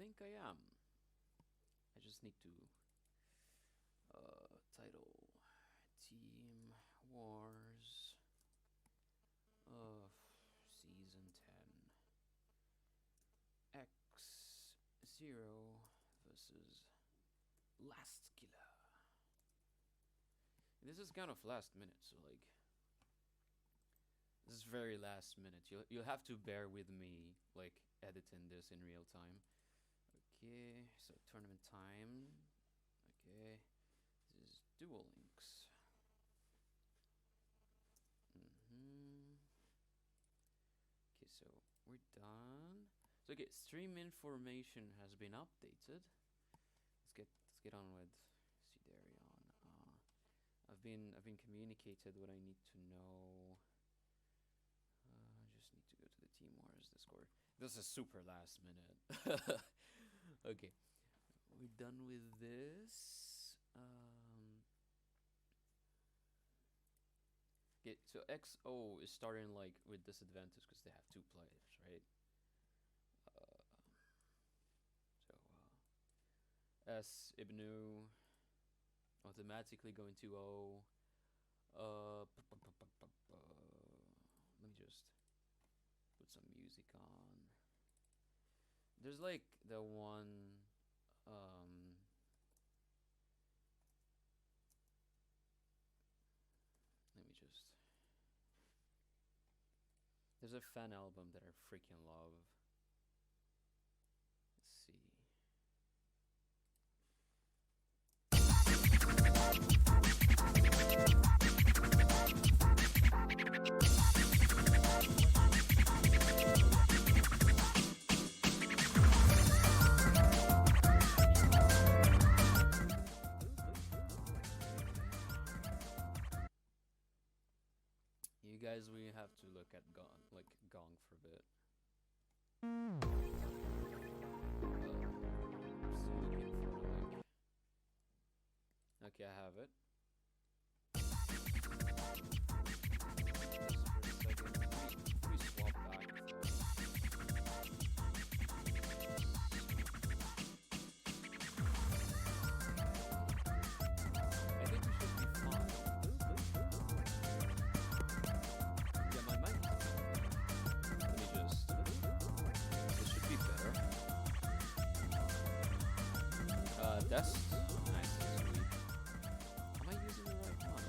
think I am. I just need to title Team Wars of Season 10 X-0 versus Last Killer. This is kind of last minute, so like this is very last minute. You'll have to bear with me, like editing this in real time. Okay, so tournament time. Okay, this is Duel Links. Okay, so we're done. So okay, stream information has been updated. Let's get on with Siderion. I've been communicated what I need to know. I just need to go to the Team Wars Discord. This is super last minute. Okay, we're done with this. Okay, so X-0 is starting like with disadvantage because they have 2 players, right? S Ibnu automatically going 2-0. Let me just put some music on. There's like the one let me just there's a fan album that I freaking love. Let's see. You guys, we have to look at Gong for a bit. Still looking for like. Okay, I have it. Just for a second, we swap back. I think we should be fine. Yeah, my mic. Let me just. This should be better. Desk. Nice. Sweet. Am I using the right one?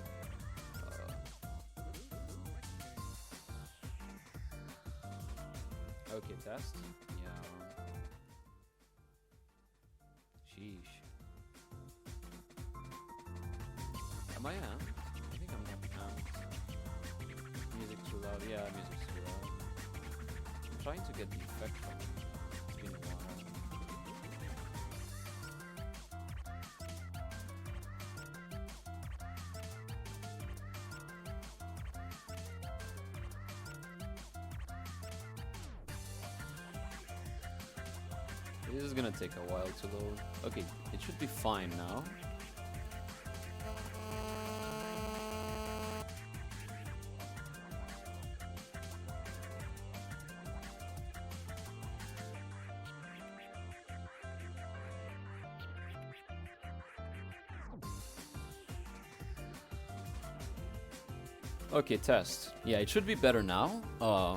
Okay, test. Yeah. Sheesh. Am I amped? I think I'm not amped. Music too loud. Yeah, music's too loud. I'm trying to get the effect from it. It's been a while. This is gonna take a while to load. Okay, it should be fine now. Okay, test. Yeah, it should be better now.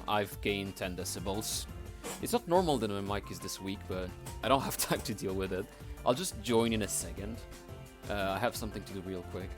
I've gained 10 decibels. It's not normal that my mic is this weak, but I don't have time to deal with it. I'll just join in a second. I have something to do real quick.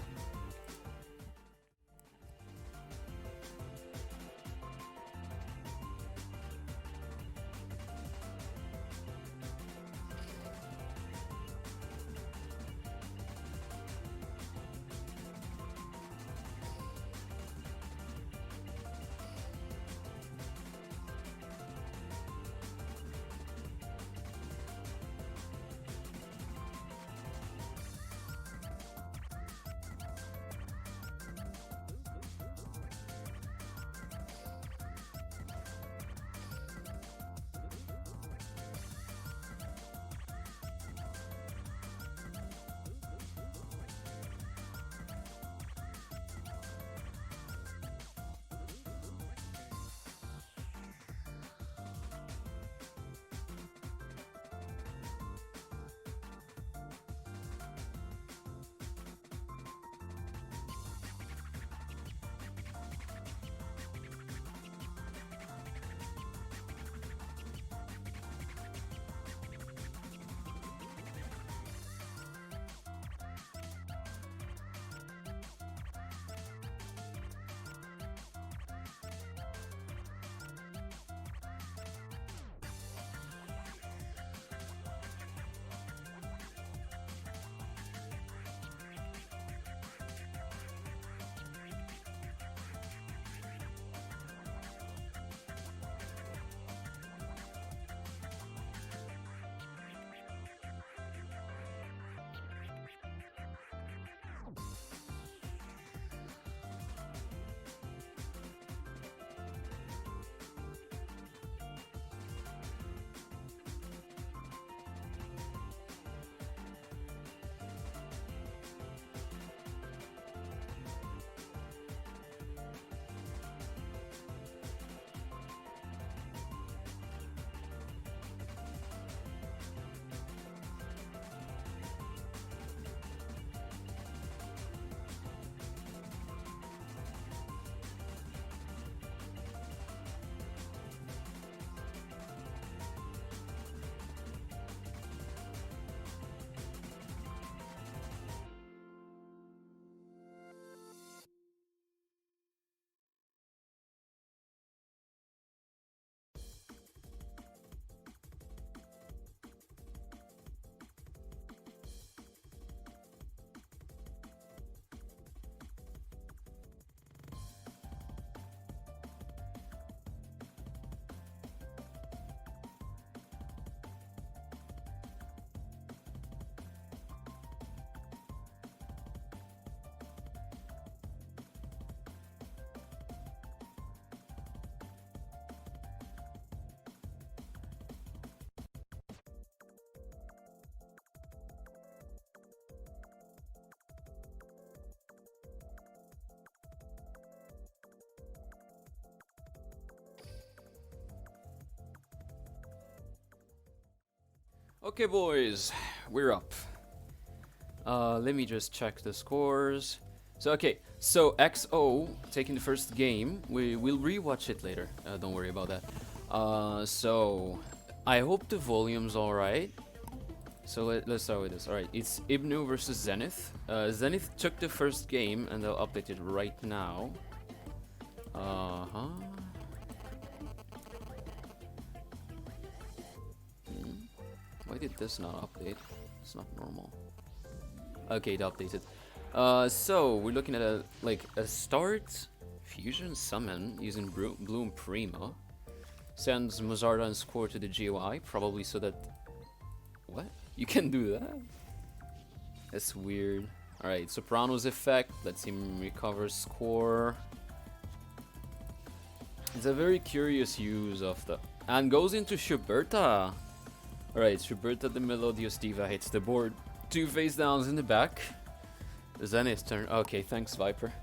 Okay, boys, we're up. Let me just check the scores. So, okay, so X-0 taking the first game. We'll rewatch it later. Don't worry about that. So, I hope the volume's alright. So, let's start with this. Alright, it's Ibnu versus Zenith. Zenith took the first game, and they'll update it right now. Why did this not update? It's not normal. Okay, it updated. So we're looking at a start fusion summon using Bloom Prima. Sends Mazarda and Score to the GUI, probably so that... What? You can do that? That's weird. Alright, Soprano's effect. Let's him recover Score. It's a very curious use of the... And goes into Schuberta. Alright, Schuberta the Melodious Diva hits the board. 2 face downs in the back. Zenith's turn. Okay, thanks, Viper.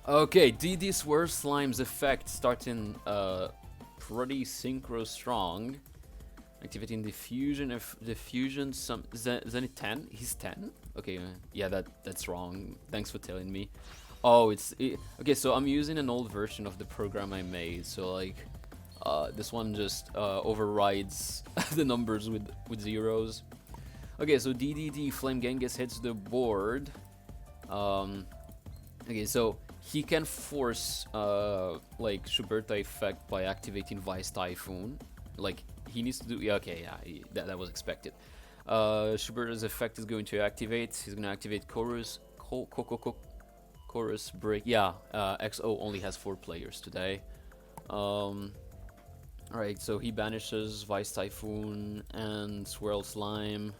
Okay, DD Swerve Slime's effect starting pretty synchro strong. Activating the fusion Zenith 10. He's 10? Okay, yeah, that's wrong. Thanks for telling me. Oh, okay, so I'm using an old version of the program I made, so like this one just overrides the numbers with zeros. Okay, so DDD Flame Genghis hits the board. Okay, so he can force like Schuberta effect by activating Vice Typhoon. Like he needs to do. Yeah, okay, yeah, that was expected. Schuberta's effect is going to activate. He's going to activate Chorus. Chorus Break. Yeah, X-0 only has 4 players today. Alright, so he banishes Vice Typhoon and Swirl Slime.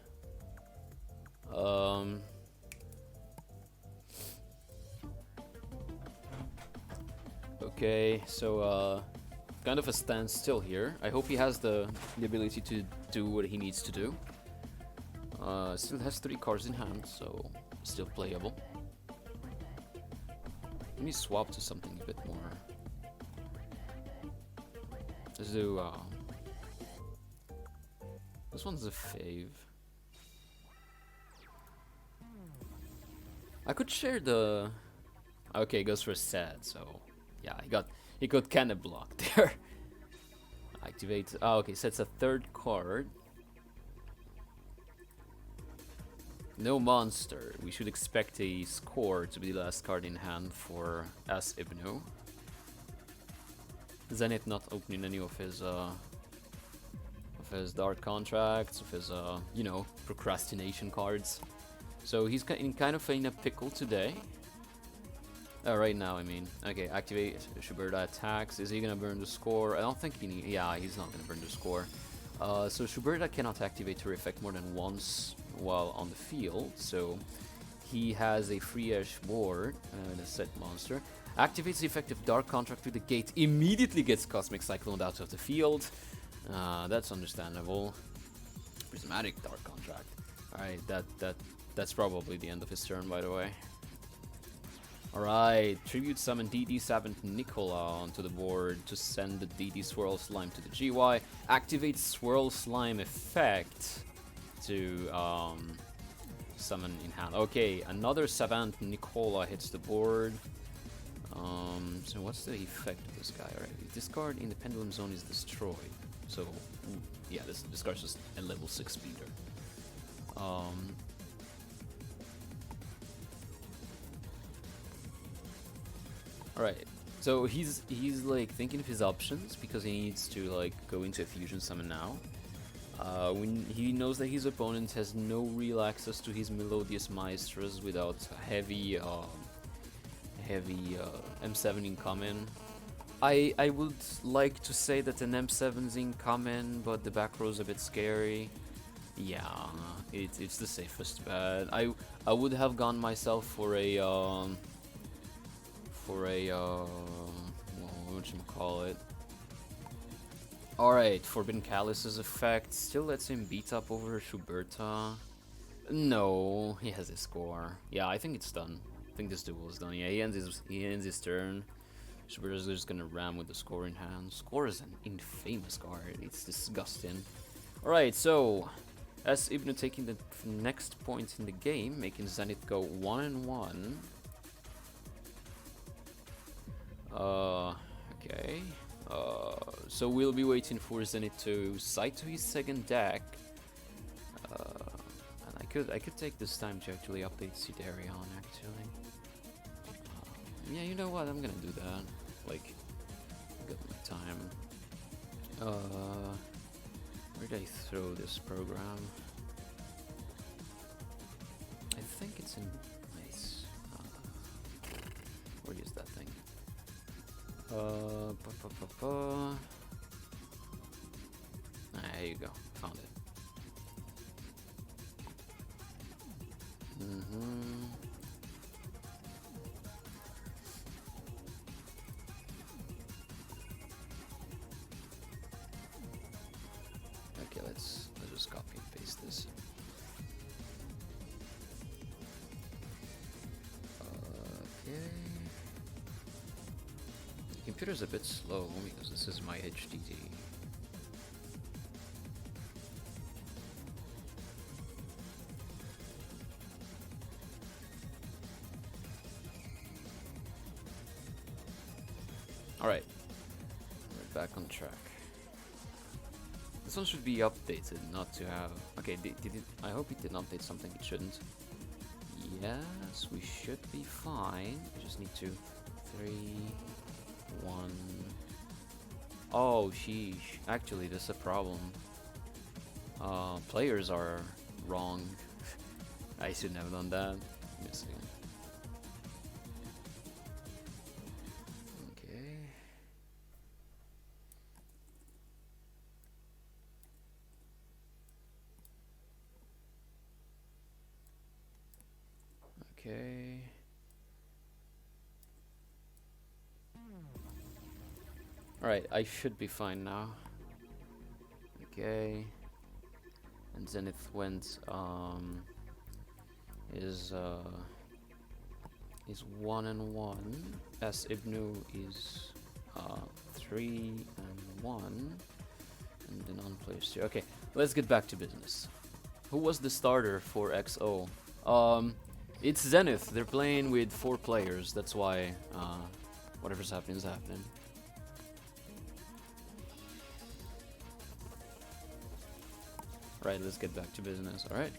Okay, so kind of a standstill here. I hope he has the ability to do what he needs to do. Still has 3 cards in hand, so still playable. Let me swap to something a bit more. Let's do this one's a fave. I could share the... Okay, goes for a set, so... Yeah, he got kinda blocked there. Activate... Oh, okay, sets a 3rd card. No monster. We should expect a Score to be the last card in hand for S Ibnu. Zenith not opening any of his dark contracts, of his you know, procrastination cards. So he's kind of in a pickle today. Right now, I mean. Okay, activate Schuberta attacks. Is he gonna burn the Score? I don't think yeah, he's not gonna burn the Score. So Schuberta cannot activate her effect more than once while on the field. So he has a free-ish board and a set monster. Activates the effect of Dark Contract through the gate. Immediately gets Cosmic Cyclone out of the field. That's understandable. Prismatic Dark Contract. Alright, that's probably the end of his turn, by the way. Alright, Tribute Summon DD Savant Nicola onto the board to send the DD Swirl Slime to the GY. Activate Swirl Slime effect to summon in hand. Okay, another Savant Nicola hits the board. So what's the effect of this guy? Alright, this card in the Pendulum Zone is destroyed. So, yeah, this card's just a level 6 speeder. Alright, so he's like thinking of his options because he needs to like go into a fusion summon now. When he knows that his opponent has no real access to his Melodious Maestros without heavy M7 incoming. I would like to say that an M7's incoming, but the back row's a bit scary. Yeah, it's the safest bet. I would have gone myself for a whatchamacallit. Alright, Forbidden Callus' effect still lets him beat up over Schuberta. No, he has a Score. Yeah, I think it's done. I think this duel is done. Yeah, he ends his turn. Schuberta's just gonna ram with the Score in hand. Score is an infamous card. It's disgusting. Alright, so as Ibnu taking the next point in the game, making Zenith go 1-1. Okay. So we'll be waiting for Zenith to side to his second deck. And I could take this time to actually update Siderion actually. Yeah, you know what? I'm gonna do that. Like, got my time. Where did I throw this program? I think it's in place. Where is that thing? There you go. Found it. Okay, let's just copy and paste this. Okay. The computer's a bit slow because this is my HDD. Alright, we're back on track. This one should be updated, not to have... Okay, did it... I hope it didn't update something it shouldn't. Yes, we should be fine. I just need to... 3, 1... Oh, sheesh. Actually, there's a problem. Players are wrong. I shouldn't have done that. Give me a second. Okay. Alright, I should be fine now. Okay. And Zenith went is 1-1. As Ibnu is 3-1. And the non-players too. Okay, let's get back to business. Who was the starter for X-0? It's Zenith. They're playing with 4 players. That's why whatever's happening is happening. Right, let's get back to business. Alright.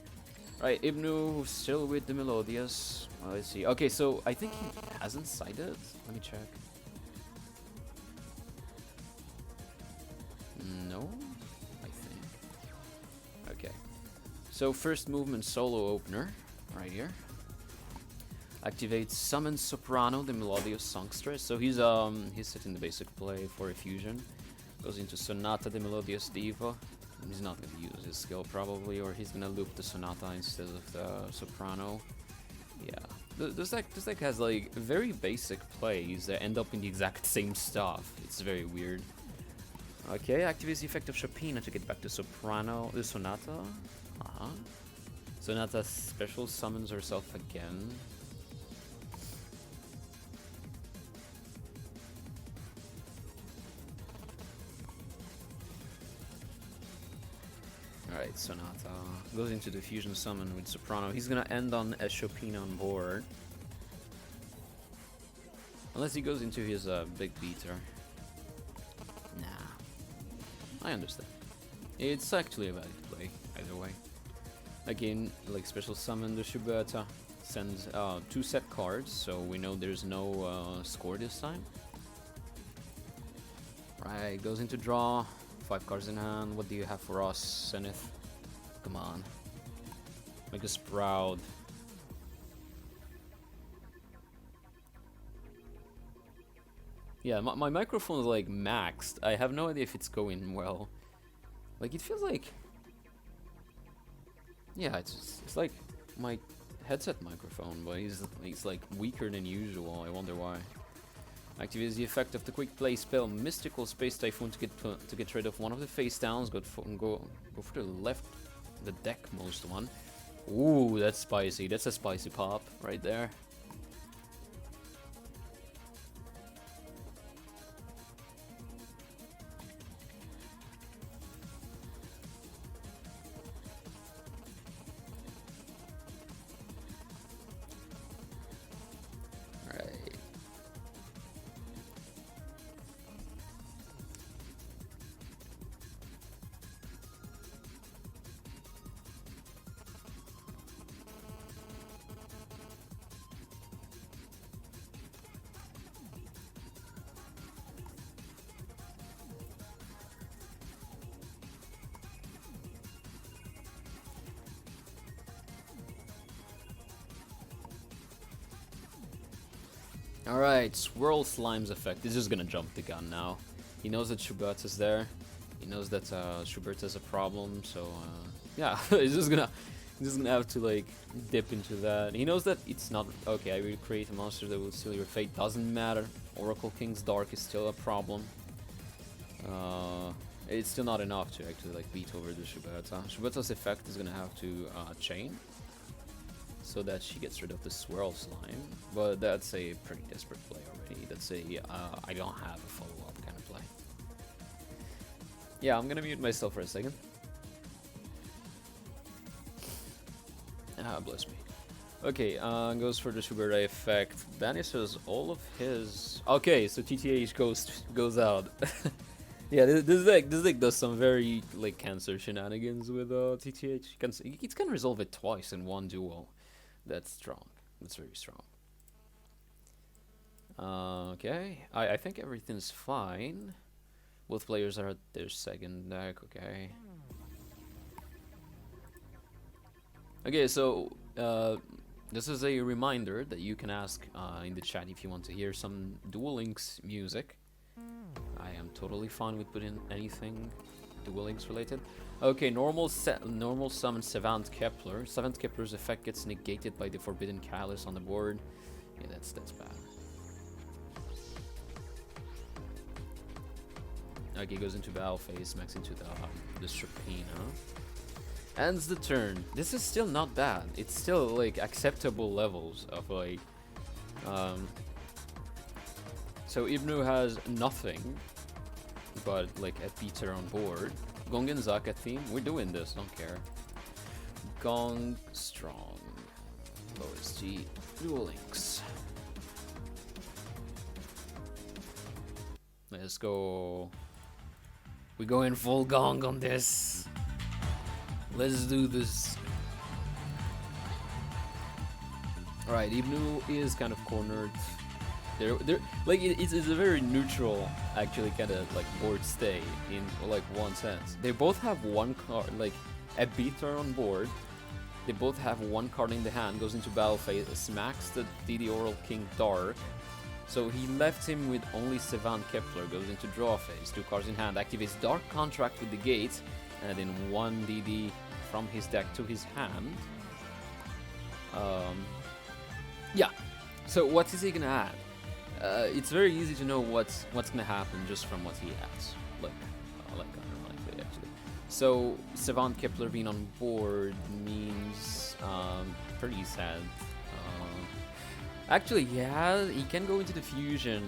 Alright, Ibnu still with the Melodious. Well, let's see. Okay, so I think he hasn't sided. Let me check. No? I think. Okay. So first movement solo opener. Right here. Activates Summon Soprano, the Melodious Songstress. So he's setting the basic play for a fusion. Goes into Sonata, the Melodious Diva. He's not going to use his skill probably, or he's going to loop the Sonata instead of the Soprano. Yeah. This deck has like very basic plays that end up in the exact same stuff. It's very weird. Okay, activates the effect of Chopina to get back to Soprano, the Sonata. Sonata special summons herself again. Alright, Sonata goes into the fusion summon with Soprano. He's gonna end on a Chopina on board. Unless he goes into his big beater. Nah. I understand. It's actually a valid play, either way. Again, like special summon the Shubata. Sends 2 set cards, so we know there's no score this time. Right, goes into draw. 5 cards in hand. What do you have for us, Zenith? Come on. Make us proud. Yeah, my microphone is like maxed. I have no idea if it's going well. Like, it feels like... Yeah, it's like my headset microphone, but he's like weaker than usual. I wonder why. Activates the effect of the quick play spell Mystical Space Typhoon to get rid of one of the face downs. Go for the left, the deck most one. Ooh, that's spicy. That's a spicy pop right there. Alright, Swirl Slime's effect. He's just gonna jump the gun now. He knows that Schubert's there. He knows that Schubert is a problem, so yeah, he's just gonna have to like dip into that. He knows that it's not okay. I will create a monster that will seal your fate. Doesn't matter. Oracle King's Dark is still a problem. It's still not enough to actually like beat over the Schuberta. Schuberta's effect is gonna have to chain, so that she gets rid of the Swirl Slime. But that's a pretty desperate play already. That's a I don't have a follow-up kind of play. Yeah, I'm gonna mute myself for a second. Ah, bless me. Okay, goes for the Schuberta effect. Banishes all of his... Okay, so TTH goes out. Yeah, this deck does some very like cancer shenanigans with TTH. It can resolve it twice in one duel. That's strong. That's very strong. Okay, I think everything's fine. Both players are at their second deck. Okay. Okay, so this is a reminder that you can ask in the chat if you want to hear some Duel Links music. I am totally fine with putting anything Duel Links related. Okay, normal summon Savant Kepler. Savant Kepler's effect gets negated by the Forbidden Catalyst on the board. Yeah, that's bad. Okay, goes into battle phase, smacks into the Serpina. Ends the turn. This is still not bad. It's still like acceptable levels of like. So Ibnu has nothing but like a beater on board. Gong and Zaka theme. We're doing this. Don't care. Gong strong. OSG Duel Links. Let's go. We go in full Gong on this. Let's do this. Alright, Ibnu is kind of cornered. They're like it's a very neutral actually kind of like board stay in like one sense. They both have one card, like a beater on board. They both have one card in the hand, goes into battle phase, smacks the Oracle King Dark. So he left him with only Savant Kepler, goes into draw phase, 2 cards in hand, activates Dark Contract with the gate, and then 1 DD from his deck to his hand. Yeah. So what is he gonna add? It's very easy to know what's gonna happen just from what he adds. Like ironically, actually. So Savant Kepler being on board means pretty sad. Actually, yeah, he can go into the fusion.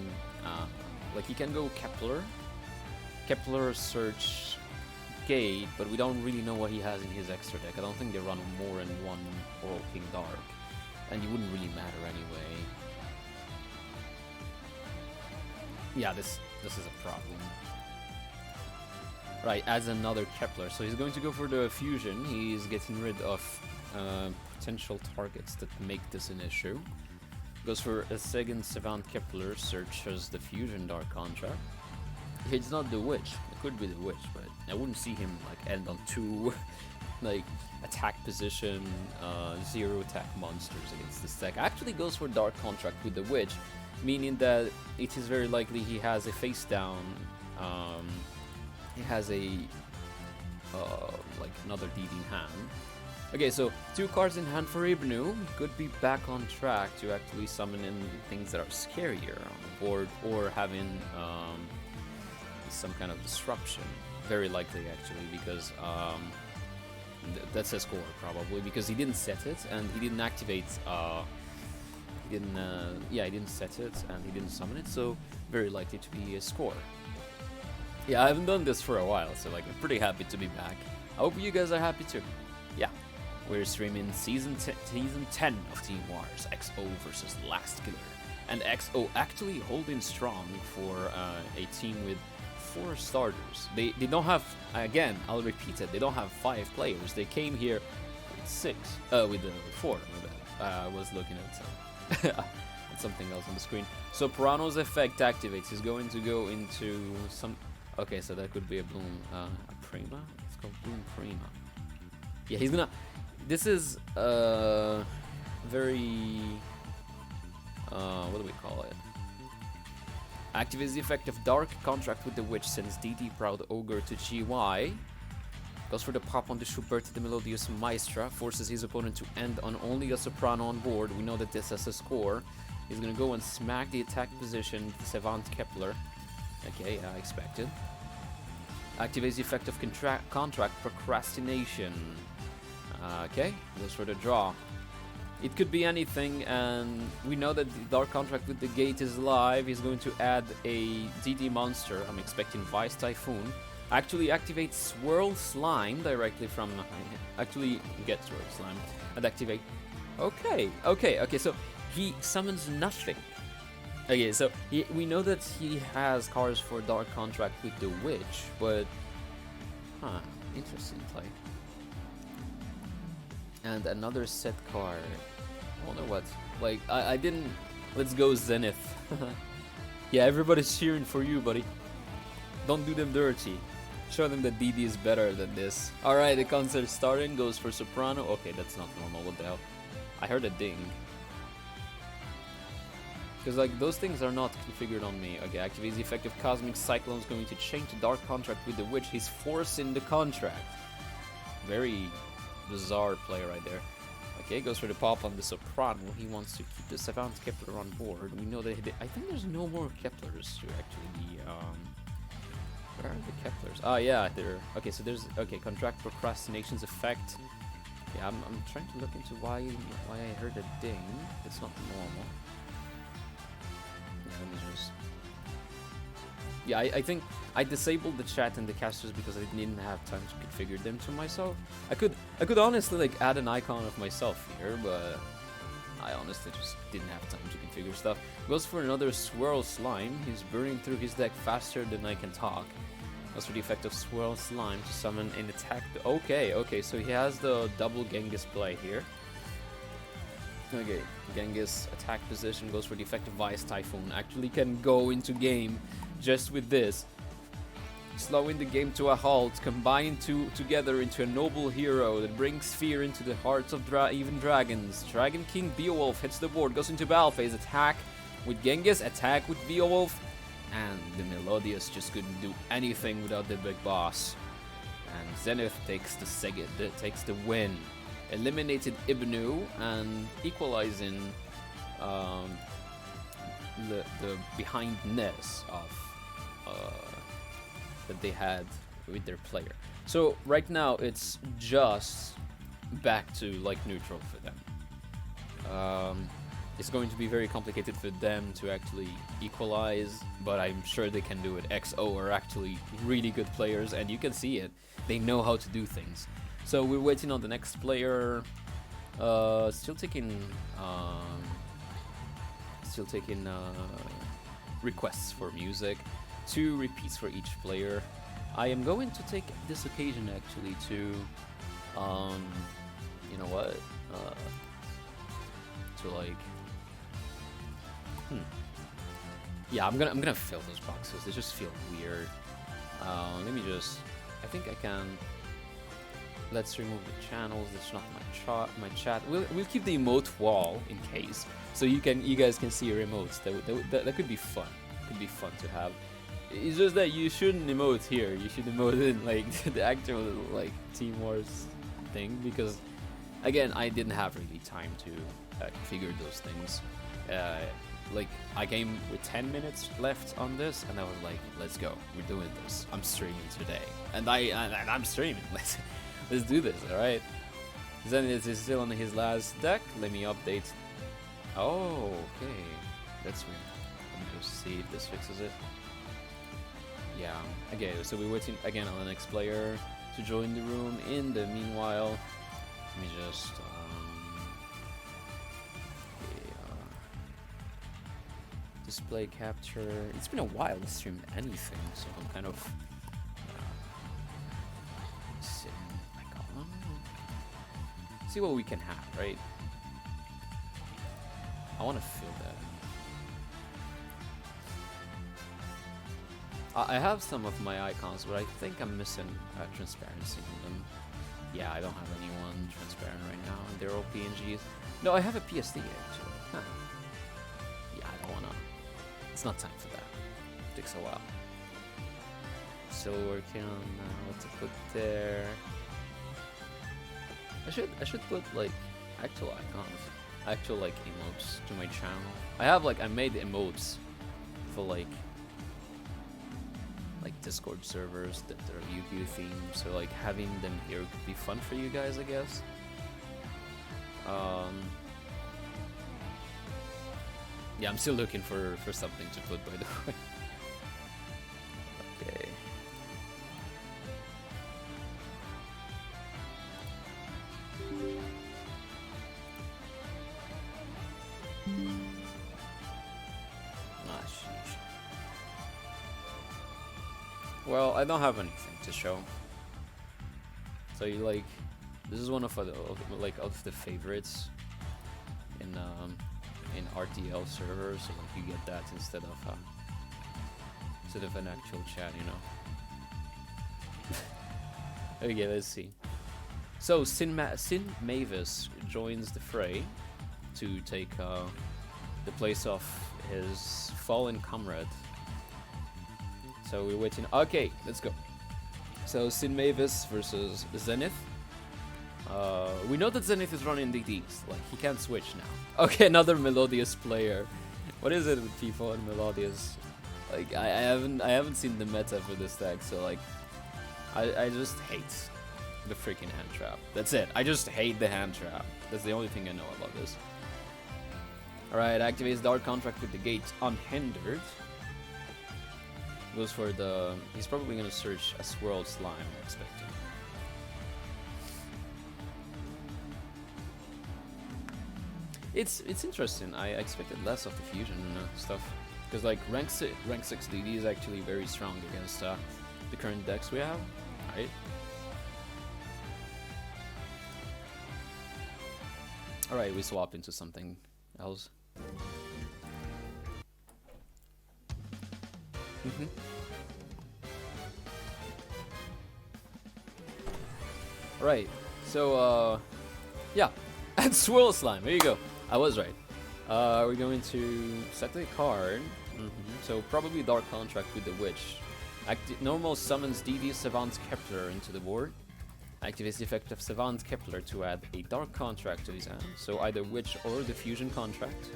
Like he can go Kepler search gate, but we don't really know what he has in his extra deck. I don't think they run more than one Oracle King Dark, and it wouldn't really matter anyway. Yeah, this is a problem. Right, adds another Kepler, so he's going to go for the fusion. He's getting rid of potential targets that make this an issue. Goes for a second Savant Kepler, searches the fusion Dark Contract. It's not the Witch. It could be the Witch, but I wouldn't see him like end on 2 like attack position 0 attack monsters against this deck. Actually goes for Dark Contract with the Witch, meaning that it is very likely he has a face down. He has a like another DD in hand. Okay, so 2 cards in hand for Ibnu. He could be back on track to actually summon in things that are scarier on the board, or having some kind of disruption. Very likely, actually, because that's a score probably, because he didn't set it and he didn't activate. He didn't set it and he didn't summon it, so very likely to be a score. Yeah, I haven't done this for a while, so like I'm pretty happy to be back. I hope you guys are happy too. Yeah. We're streaming season 10 of Team Wars, X-0 versus Last Killer. And X-0 actually holding strong for a team with 4 starters. They don't have, again, I'll repeat it, they don't have 5 players. They came here with 4, my bad. I was looking at something else on the screen. So Pirano's effect activates. He's going to go into some... Okay, so that could be a Bloom Prima. It's called Bloom Prima. Yeah, he's gonna... This is very... what do we call it? Activates the effect of Dark Contract with the Witch, sends DD Proud Ogre to GY. Goes for the pop on the Schubert to the Melodious Maestra, forces his opponent to end on only a soprano on board. We know that this has a score. He's gonna go and smack the attack position, the Savant Kepler. Okay, I expected. Activates the effect of Contract Procrastination. Okay, goes for the draw. It could be anything, and we know that the Dark Contract with the Gate is live. He's going to add a DD monster. I'm expecting Vice Typhoon. Actually activate Swirl Slime directly from... Actually get Swirl Slime and activate... Okay, so he summons nothing. Okay, so we know that he has cards for Dark Contract with the Witch, but... Huh, interesting play. And another set card. I don't know what. Like, I didn't... Let's go Zenith. Yeah, everybody's cheering for you, buddy. Don't do them dirty. Show them that DD is better than this. Alright, the concert starting, goes for soprano. Okay, that's not normal, what the hell. I heard a ding. Because like those things are not configured on me. Okay, activates the effect of Cosmic Cyclone is going to change the Dark Contract with the Witch. He's forcing the contract. Very bizarre play right there. Okay, goes for the pop on the soprano. He wants to keep the Savant Kepler on board. We know that I think there's no more Keplers to actually where are the Keplers? Ah, yeah, there. Okay, so there's contract procrastination's effect. Yeah, I'm trying to look into why I heard a ding. It's not normal. Yeah, let me just. Yeah, I think I disabled the chat and the casters because I didn't have time to configure them to myself. I could honestly like add an icon of myself here, but I honestly just didn't have time to configure stuff. Goes for another Swirl Slime. He's burning through his deck faster than I can talk. Goes for the effect of Swirl Slime to summon an attack. Okay, so he has the double Genghis play here. Okay, Genghis attack position, goes for the effect of Vice Typhoon. Actually can go into game just with this. Slowing the game to a halt, combine together into a noble hero that brings fear into the hearts of even dragons. Dragon King Beowulf hits the board, goes into battle phase, attack with Genghis, attack with Beowulf, and the Melodious just couldn't do anything without the big boss. And Zenith takes the win. Eliminated Ibnu and equalizing the behindness of that they had with their player. So right now it's just back to like neutral for them. It's going to be very complicated for them to actually equalize, but I'm sure they can do it. X-0 are actually really good players, and you can see it. They know how to do things. So we're waiting on the next player. Still taking requests for music. 2 repeats for each player. I am going to take this occasion actually to, you know what? To like, yeah, I'm gonna fill those boxes. They just feel weird. Let me just. I think I can. Let's remove the channels. That's not my chat. We'll keep the emote wall in case, so you guys can see your emotes. That could be fun. Could be fun to have. It's just that you shouldn't emote here. You should emote in like the actual like Team Wars thing, because again I didn't have really time to configure those things. Like I came with 10 minutes left on this, and I was like, let's go. We're doing this. I'm streaming today, and I'm streaming. Let's do this. All right. Zenith is still on his last deck. Let me update. Oh, okay. That's weird. Let me just see if this fixes it. Yeah. Okay, so we're waiting again on the next player to join the room. In the meanwhile, let me just display capture. It's been a while I streamed anything, so I'm kind of sitting like see what we can have, right? I want to feel that. I have some of my icons, but I think I'm missing transparency in them. Yeah, I don't have anyone transparent right now, and they're all PNGs. No, I have a PSD actually. Huh. Yeah, I don't wanna. It's not time for that. takes a while. Still working on what to put there. I should put like actual icons, actual like emotes to my channel. I made emotes for like Discord servers that are Yu-Gi-Oh themed, so like having them here could be fun for you guys, I guess. Yeah, I'm still looking for something to put, by the way. Okay. Ah, sheesh. Well, I don't have anything to show. So you like, this is one of the favorites in RTL servers, so like you get that instead of an actual chat, you know. Okay, let's see. So Sin Mavis joins the fray to take the place of his fallen comrade. So we're waiting. Okay, let's go. So Sin Mavis versus Zenith. We know that Zenith is running DDs, like he can't switch now. Okay, another Melodious player. What is it with people and Melodious? Like I haven't seen the meta for this deck, so like I just hate the freaking hand trap. That's it. I just hate the hand trap. That's the only thing I know about this. Alright, activates Dark Contract with the gate unhindered. Goes for the... He's probably gonna search a Swirl Slime, I'm expecting. It's interesting. I expected less of the fusion stuff. Because like rank 6 DD is actually very strong against the current decks we have, right? Alright, we swap into something else. Right, so yeah, and Swirl Slime, there you go. I was right. We're going to set a card. So probably Dark Contract with the Witch. Normal summons DD Savant Kepler into the board. Activates the effect of Savant Kepler to add a Dark Contract to his hand. So either Witch or the Fusion Contract.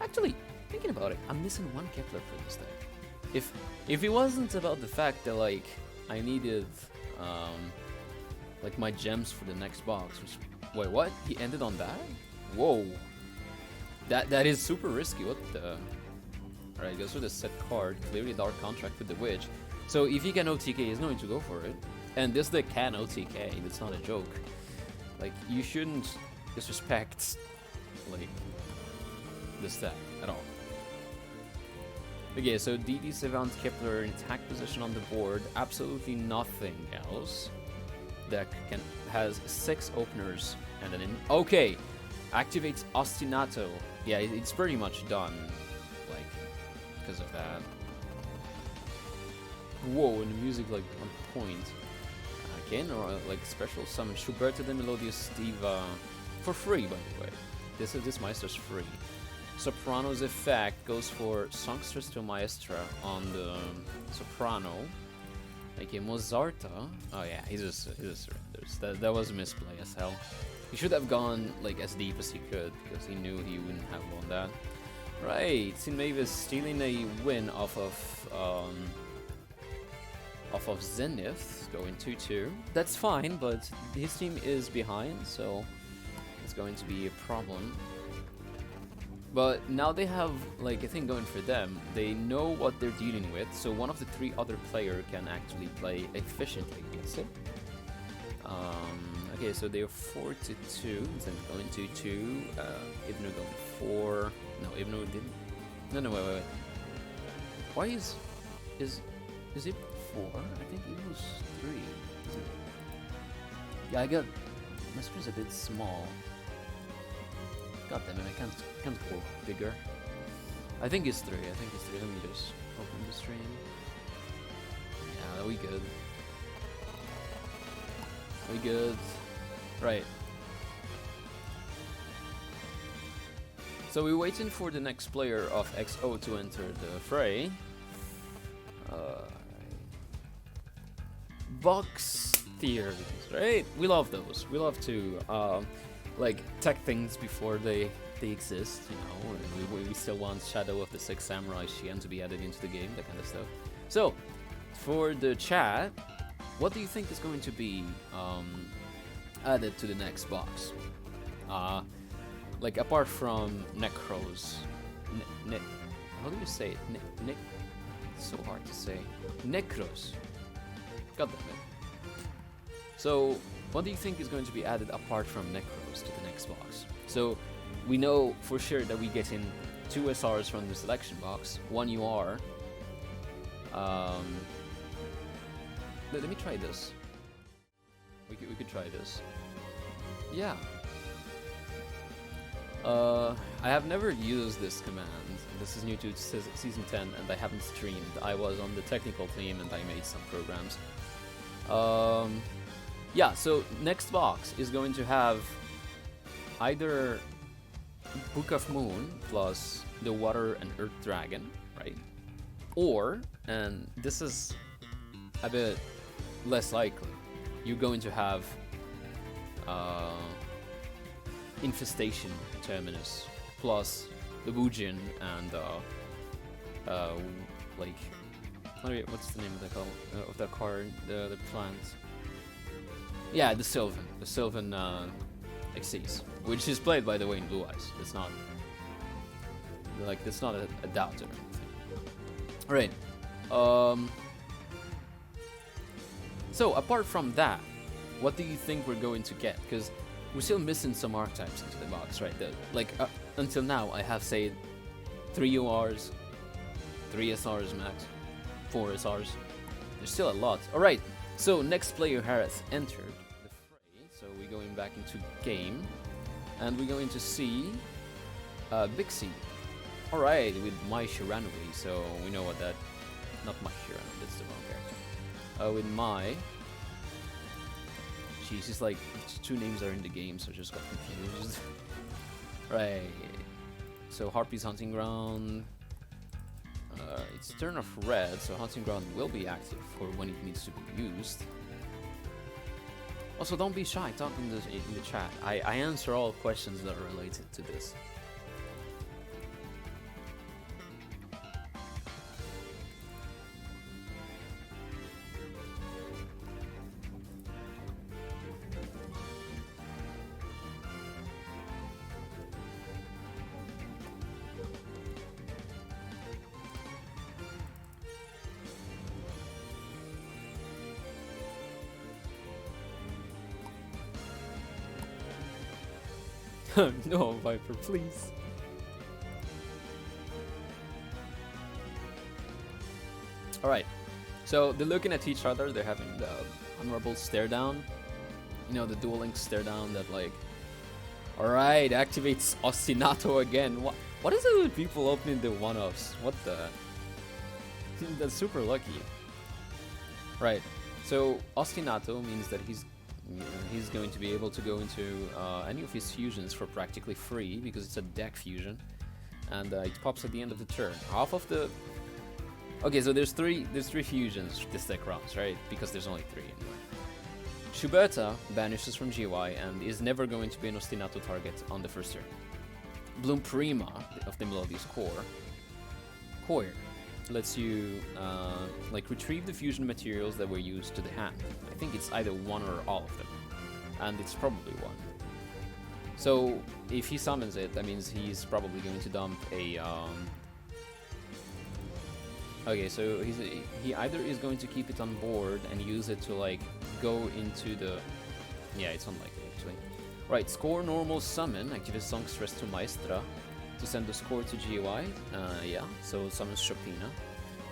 Actually, thinking about it, I'm missing one Kepler for this deck. If it wasn't about the fact that like I needed like my gems for the next box, which wait, what? He ended on that? Whoa. That is super risky. What the? Alright, goes for the set card. Clearly Dark Contract with the Witch. So if he can OTK, he's going to go for it. And this deck can OTK. It's not a joke. Like you shouldn't disrespect like this deck at all. Okay, so DD Savant Kepler in attack position on the board. Absolutely nothing else. Deck has 6 openers and an okay. Activates Ostinato. Yeah, it's pretty much done. Like, because of that. Whoa, and the music like on point. Again, or like special summon Schuberta the Melodious Diva for free, by the way. This Meister's free. Soprano's effect goes for Songstress to Maestra on the Soprano. Okay, Mozarta. Oh yeah, he just surrenders. That was a misplay as hell. He should have gone like as deep as he could because he knew he wouldn't have won that. Right, Sin Mavis stealing a win off of Zenith, going 2-2. That's fine, but his team is behind, so it's going to be a problem. But now they have like a thing going for them. They know what they're dealing with, so one of the 3 other players can actually play efficiently against it. Okay, so they're 4-2. Then going 2-2. Ibnu going 4. No, Ibnu didn't. No, wait. Why is it 4? I think it was 3. Yeah, my screen's a bit small. God damn it, I can't go bigger. I think it's 3. Let me just open the stream. Yeah, that'll be good. Right. So we're waiting for the next player of X-0 to enter the fray. box theories, right? We love those. We love to like tech things before they exist, you know. And we still want Shadow of the Six Samurai Shien to be added into the game, that kind of stuff. So, for the chat, what do you think is going to be added to the next box? Like apart from Necros, how do you say it? It's so hard to say. Necros. God damn it. So, what do you think is going to be added apart from Necros to the next box? So, we know for sure that we get in 2 SRs from the selection box, 1 UR. Let me try this. We could try this. Yeah. I have never used this command. This is new to season 10, and I haven't streamed. I was on the technical team, and I made some programs. Yeah, so next box is going to have either Book of Moon plus the Water and Earth Dragon, right? Or, and this is a bit less likely, you're going to have Infestation Terminus plus the Wujin and like what's the name of the card, the plant? Yeah, the Sylvan Xyz, which is played by the way in Blue Eyes. It's not like it's not a doubt or anything. Alright. So apart from that, what do you think we're going to get? Because we're still missing some archetypes into the box, right? Like until now, I have said 3 URs, 3 SRs max, 4 SRs. There's still a lot. All right. So next player has entered the fray. So we're going back into game, and we're going to see Bixie. All right, with Mai Shiranui. So we know what that. Not Mai Shiranui. That's the wrong character. With Mai. Jeez, it's like 2 names are in the game, so I just got confused. Right. So Harpy's Hunting Ground. It's turn of red, so Hunting Ground will be active for when it needs to be used. Also, don't be shy, talk in the chat. I answer all questions that are related to this. No, Viper, please. Alright, so they're looking at each other, they're having the honorable stare down. You know, the Duel Links stare down that like... Alright, activates Ostinato again. What is it with people opening the one-offs? What the... That's super lucky. Right, so Ostinato means that he's going to be able to go into any of his fusions for practically free because it's a deck fusion, and it pops at the end of the turn. Half of the okay, so there's three fusions this deck runs, right? Because there's only 3 anyway. Shuberta banishes from GY and is never going to be an Ostinato target on the first turn. Bloom Prima of the Melodious Core lets you like retrieve the fusion materials that were used to the hand. I think it's either 1 or all of them, and it's probably 1. So if he summons it, that means he's probably going to dump a okay, so he either is going to keep it on board and use it to like go into the... Yeah, it's unlikely actually. Right, score normal summon, activate Songstress to Maestra to send the score to GUI. Yeah, so summons Chopina.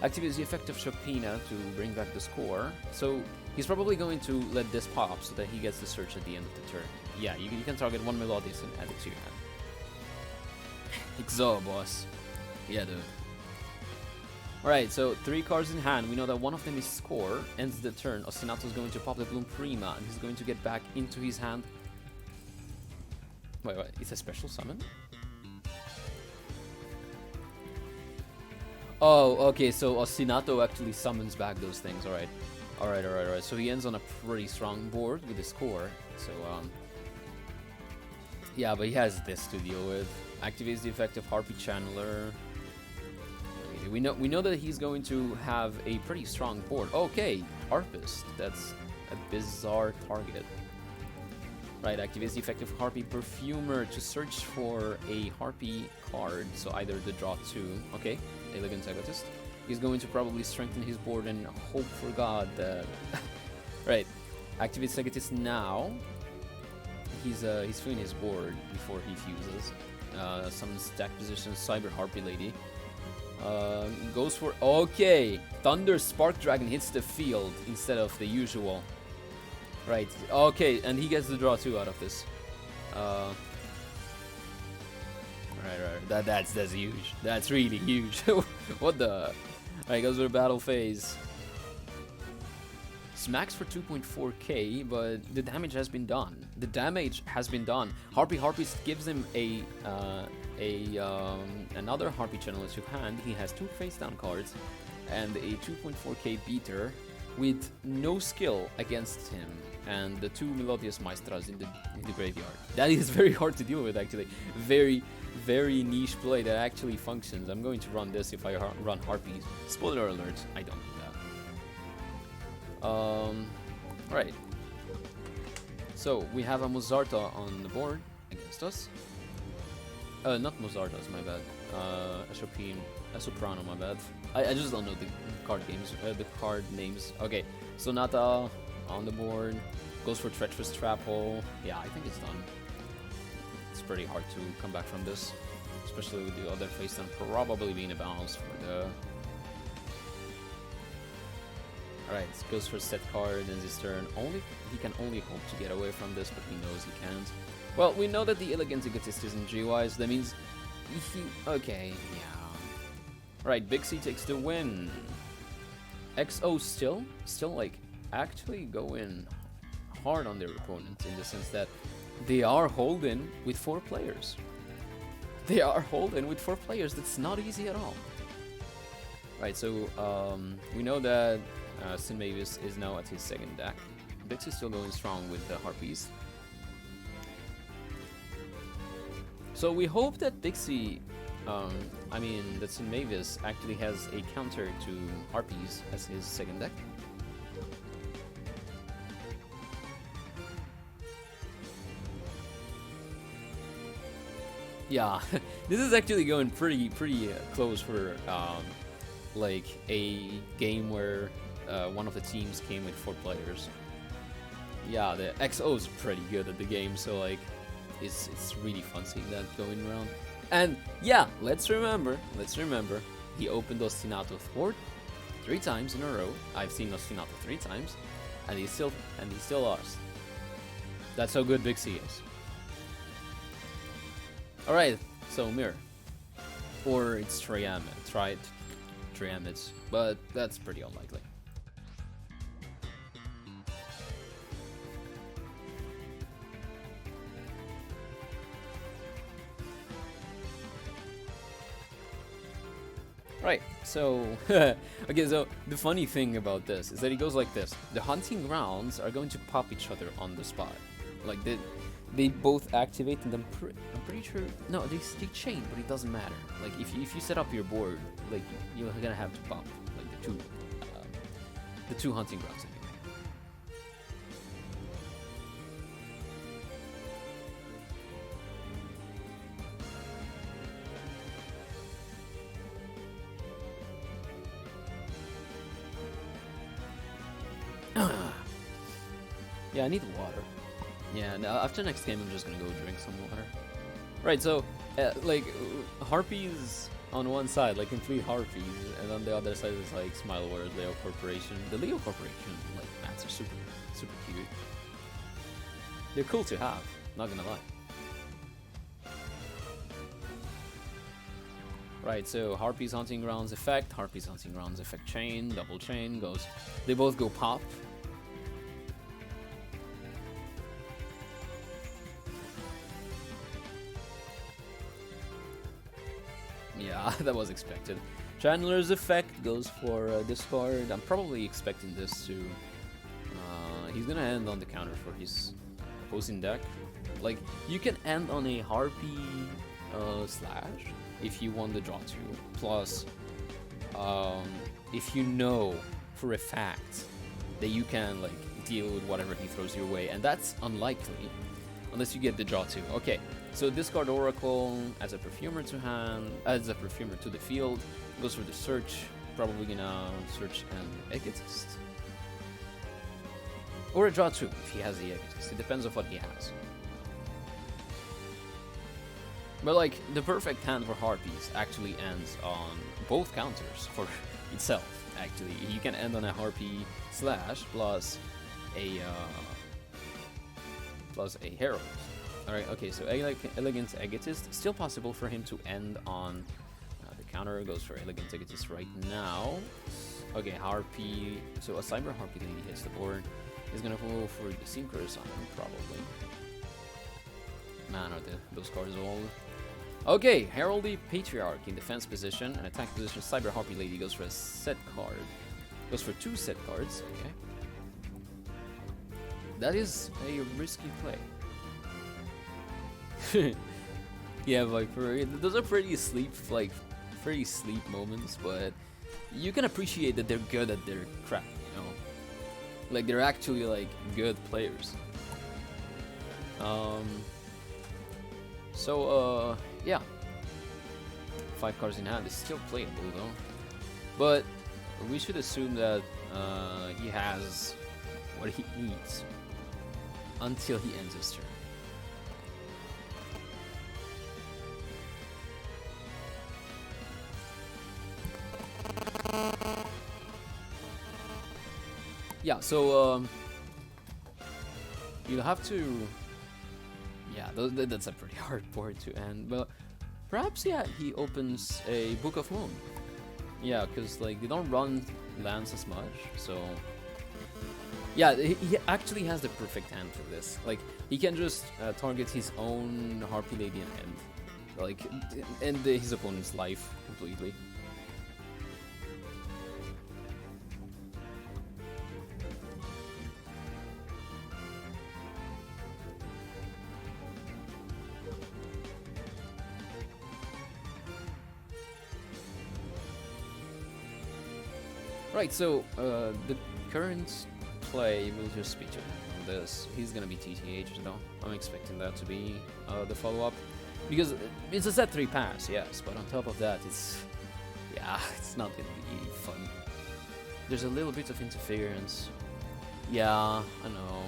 Activates the effect of Chopina to bring back the score. So he's probably going to let this pop so that he gets the search at the end of the turn. Yeah, you can target 1 Melodious and add it to your hand. X-0, boss. Yeah, dude. Alright, so 3 cards in hand. We know that one of them is score. Ends the turn. Ostinato is going to pop the Bloom Prima, and he's going to get back into his hand. Wait, it's a special summon? Oh, okay, so Ostinato actually summons back those things, alright. Alright, alright, alright. So he ends on a pretty strong board with his core. So, yeah, but he has this to deal with. Activates the effect of Harpy Channeler. We know that he's going to have a pretty strong board. Okay, Harpist. That's a bizarre target. Right, activates the effect of Harpy Perfumer to search for a Harpy card. So either the draw 2. Okay, Elegant Egotist. He's going to probably strengthen his board and hope for God that... right, activates Egotist now. He's filling his board before he fuses. Some stack position, Cyber Harpy Lady. Goes for... Okay! Thunder Spark Dragon hits the field instead of the usual. Right, okay, and he gets the draw 2 out of this. Right. That's huge. That's really huge. What the... Alright, goes with a battle phase. Smacks for 2.4k, but the damage has been done. The damage has been done. Harpist gives him another Harpy Channeler to hand. He has 2 face down cards and a 2.4k beater with no skill against him, and the 2 Melodious Maestras in the graveyard. That is very hard to deal with, actually. Very, very niche play that actually functions. I'm going to run this if I run Harpies. Spoiler alert, I don't do that. Right. So, we have a Mozarta on the board against us. Not Mozartas, my bad. A Soprano, my bad. I just don't know the card names. Okay, Sonata on the board. Goes for Treacherous Trap Hole. Yeah, I think it's done. It's pretty hard to come back from this, especially with the other face down probably being a bounce for the... Alright, goes for set card in this turn. He can only hope to get away from this, but he knows he can't. Well, we know that the Elegant Egotist isn't GY, so that means he... Okay, yeah. Right, Big C takes the win. X-0 still like actually going hard on their opponent in the sense that they are holding with 4 players. They are holding with 4 players. That's not easy at all. Right, so we know that Sin Mavis is now at his second deck. Bix is still going strong with the Harpies. So we hope that Dixie, that Sin Mavis actually has a counter to Harpies as his second deck. Yeah, this is actually going pretty close for like a game where one of the teams came with 4 players. Yeah, the X-0 is pretty good at the game, so like it's really fun seeing that going around. And yeah, let's remember, he opened Ostinato 3 times in a row. I've seen Ostinato 3 times, and he still lost. That's how good Big C is. Alright, so Mirror. Or it's Triamid, right? Triamids, but that's pretty unlikely. Right, so, okay, so the funny thing about this is that it goes like this. The hunting grounds are going to pop each other on the spot. Like, they both activate, and I'm pretty sure, no, they chain, but it doesn't matter. Like, if you set up your board, like, you're gonna have to pop, like, the two hunting grounds anyway. Yeah, I need water. Yeah, no, after next game, I'm just gonna go drink some water. Right, so, like, Harpies on one side, like complete Harpies, and on the other side is like Smile World, Leo Corporation. The Leo Corporation, like, mats are super cute. They're cool to have, not gonna lie. Right, so Harpies Hunting Grounds effect, Harpies Hunting Grounds effect chain, double chain goes. They both go pop. Yeah, that was expected. Chandler's Effect goes for discard. I'm probably expecting this to... he's gonna end on the counter for his opposing deck. Like, you can end on a Harpy slash if you want the draw 2. Plus, if you know for a fact that you can like deal with whatever he throws your way, and that's unlikely unless you get the draw 2. Okay, so discard Oracle as a perfumer to hand, as a perfumer to the field, goes for the search, probably gonna search an Egotist. Or a draw 2 if he has the Egotist, it depends on what he has. But like, the perfect hand for Harpies actually ends on both counters for itself, actually. You can end on a Harpy slash plus a Herald. Alright, okay, so Elegant Egotist. Still possible for him to end on the counter. Goes for Elegant Egotist right now. Okay, Harpy. So a Cyber Harpy Lady hits the board. He's gonna go for the Synchro Summon, probably. Man, are those cards old? Okay, Heraldry Patriarch in defense position. An attack position, Cyber Harpy Lady goes for a set card. Goes for 2 set cards, okay. That is a risky play. Yeah, Viper, those are pretty sleep moments, but you can appreciate that they're good at their crap, you know? Like, they're actually, like, good players. Yeah. 5 cards in hand is still playable, though. But we should assume that he has what he needs until he ends his turn. Yeah, so you'll have to... Yeah, that's a pretty hard board to end, but perhaps, yeah, he opens a Book of Moon. Yeah, because like they don't run lands as much, so yeah, he actually has the perfect hand for this. Like, he can just target his own Harpy Lady and end, like, end his opponent's life completely. Right, so the current play will just be to on this. He's gonna be TTH, though. I'm expecting that to be the follow-up, because it's a set 3 pass, yes, but on top of that, it's not gonna be fun. There's a little bit of interference. Yeah, I know.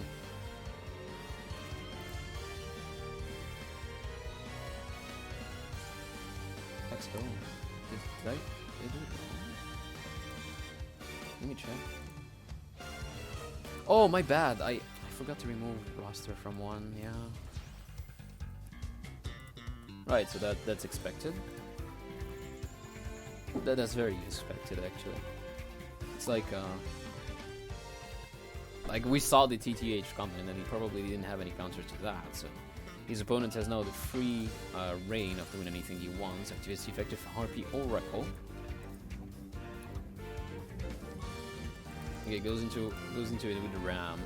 X-0. Did I do it wrong? Let me check. Oh, my bad. I forgot to remove roster from 1. Yeah. Right. So that's expected. That's very expected, actually. It's like we saw the TTH coming, and he probably didn't have any counters to that. So his opponent has now the free reign of doing anything he wants. Activates the effective Harpy Oracle. Okay, goes into it with the Ram.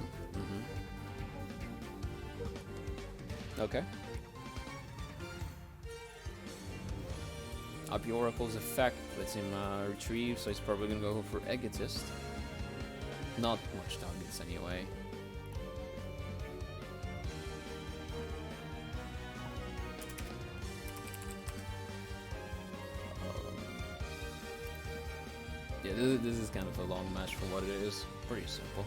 Okay. Harpy Oracle's effect lets him retrieve, so he's probably gonna go for Egotist. Not much targets anyway. Yeah, this is kind of a long match for what it is. Pretty simple.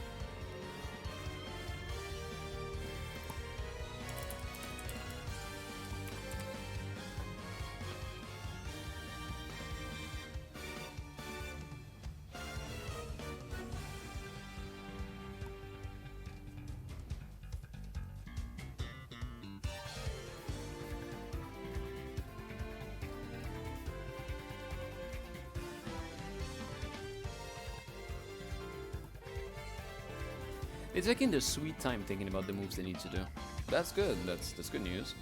They're taking their sweet time thinking about the moves they need to do. That's good. That's good news.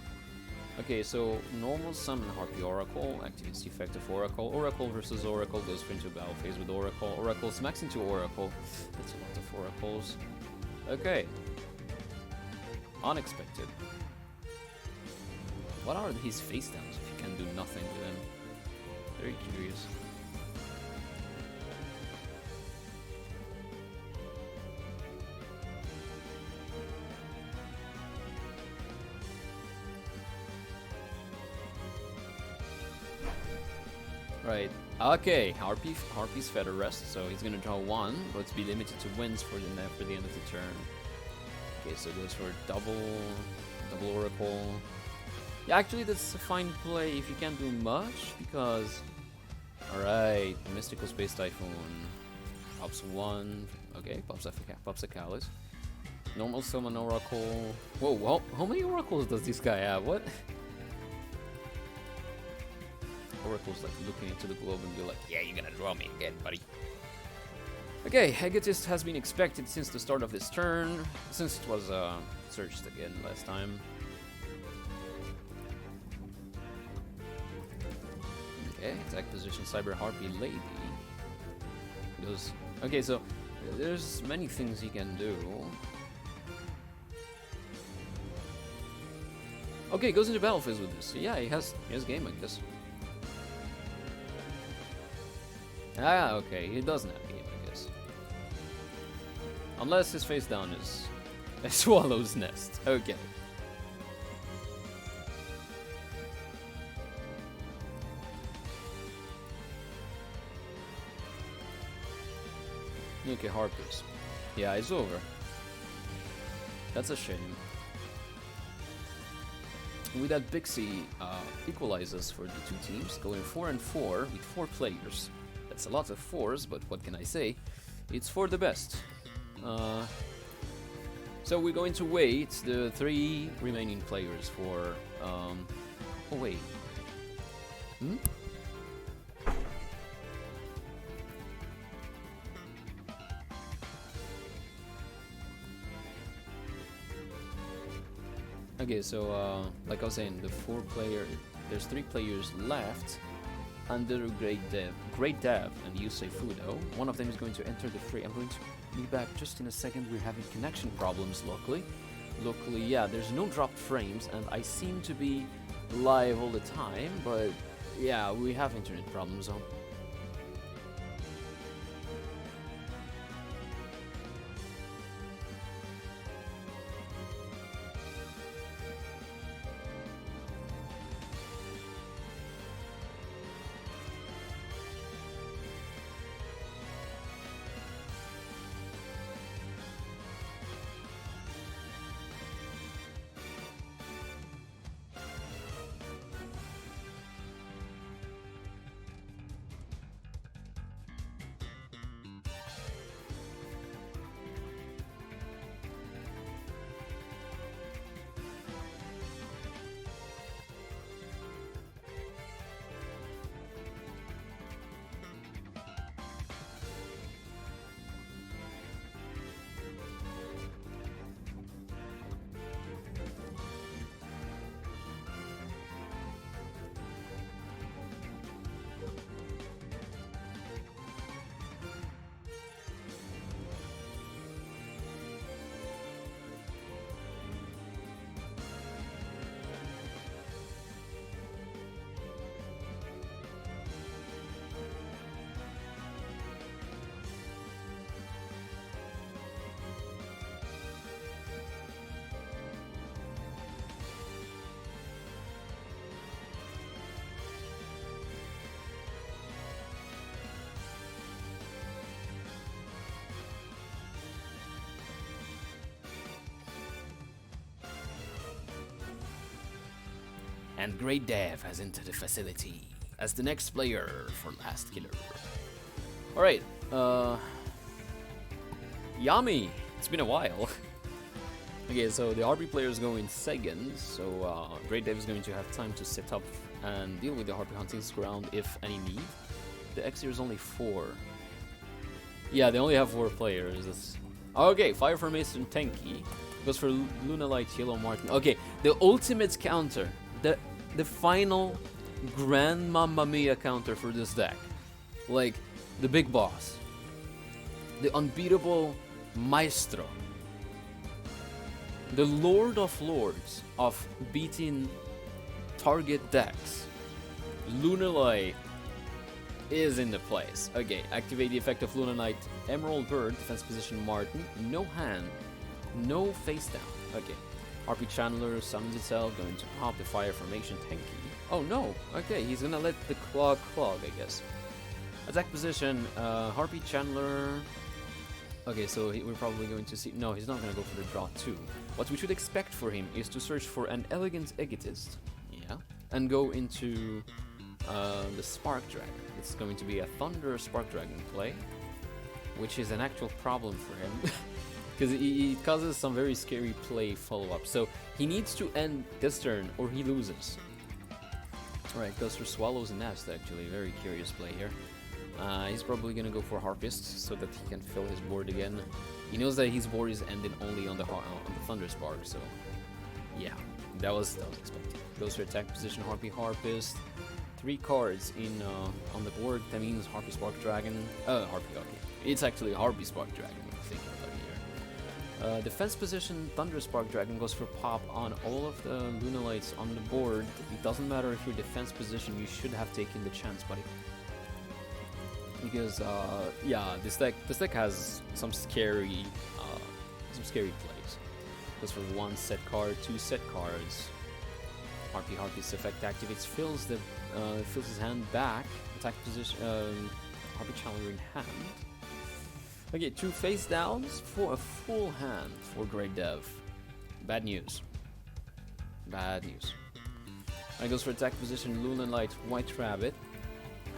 Okay, so normal summon Harpy Oracle, activates the effect of Oracle. Oracle versus Oracle, goes into battle phase with Oracle. Oracle smacks into Oracle. That's a lot of Oracles. Okay. Unexpected. What are his face downs if you can do nothing with him? Very curious. Right. Okay. Harpy's fed a rest, so he's gonna draw one, but be limited to wins for the end of the turn. Okay, so it goes for double Oracle. Yeah, actually that's a fine play if you can't do much, because alright, Mystical Space Typhoon pops one. Okay, pops a Callus. Normal summon Oracle. Whoa, how many Oracles does this guy have? What? Oracle's like looking into the globe and be like, yeah, you're gonna draw me again, buddy. Okay, Egotist has been expected since the start of this turn, since it was searched again last time. Okay, attack position Cyber Harpy Lady. Goes. Okay, so there's many things he can do. Okay, goes into battle phase with this. So yeah, he has game, I guess. Ah, okay, he doesn't have game, I guess. Unless his face down is a Swallow's Nest. Okay. Okay, Harpers. Yeah, it's over. That's a shame. With that, Bixie equalizes for the two teams, going 4 and 4 with 4 players. That's a lot of 4s, but what can I say? It's for the best. So we're going to wait the 3 remaining players for... oh wait. Okay, so like I was saying, there's 3 players left under Great Dev and Yusei Fudo. One of them is going to enter the fray. I'm going to be back just in a second. We're having connection problems locally. Luckily, yeah, there's no dropped frames, and I seem to be live all the time, but yeah, we have internet problems on. And Great Dev has entered the facility as the next player for Last Killer. Alright, Yami! It's been a while. Okay, so the RB player is going second, so Great Dev is going to have time to set up and deal with the Harpy hunting ground if any need. The X-0 is only 4. Yeah, they only have 4 players. Okay, Fire Formation Tenki goes for Luna Light Yellow Martin. Okay, the ultimate counter. the final grand Mamma Mia counter for this deck. Like, the big boss. The unbeatable Maestro. The Lord of Lords of beating target decks. Lunalight is in the place. Okay, activate the effect of Lunalight. Emerald Bird, defense position Martin. No hand. No face down. Okay. RP Chandler summons itself, going to pop the fire formation tanky. Oh no! Okay, he's gonna let the clog, I guess. Attack position, Harpy Chandler. Okay, so we're probably going to see. No, he's not gonna go for the draw 2. What we should expect for him is to search for an Elegant Egotist. Yeah. And go into the Spark Dragon. It's going to be a Thunder Spark Dragon play, which is an actual problem for him. Because it causes some very scary play follow-up. So he needs to end this turn or he loses. Alright, goes for Swallow's Nest actually. Very curious play here. He's probably gonna go for Harpist so that he can fill his board again. He knows that his board is ended only on the Thunder Spark, so yeah, that was expected. Goes for attack position, Harpy Harpist. 3 cards in on the board. That means Harpy Spark Dragon. Harpy. It's actually Harpy Spark Dragon. I'm thinking about it here. Defense position, Thunder Spark Dragon goes for pop on all of the Lunalights on the board. It doesn't matter if you're defense position. You should have taken the chance, buddy. Because yeah, this deck has some scary plays. Goes for 1 set card, 2 set cards. Harpy's effect activates, fills his hand back. Attack position, Harpy Challenger in hand. Okay, 2 face downs for a full hand for Great Dev. Bad news. Bad news. I goes for attack position, Lunalight, White Rabbit.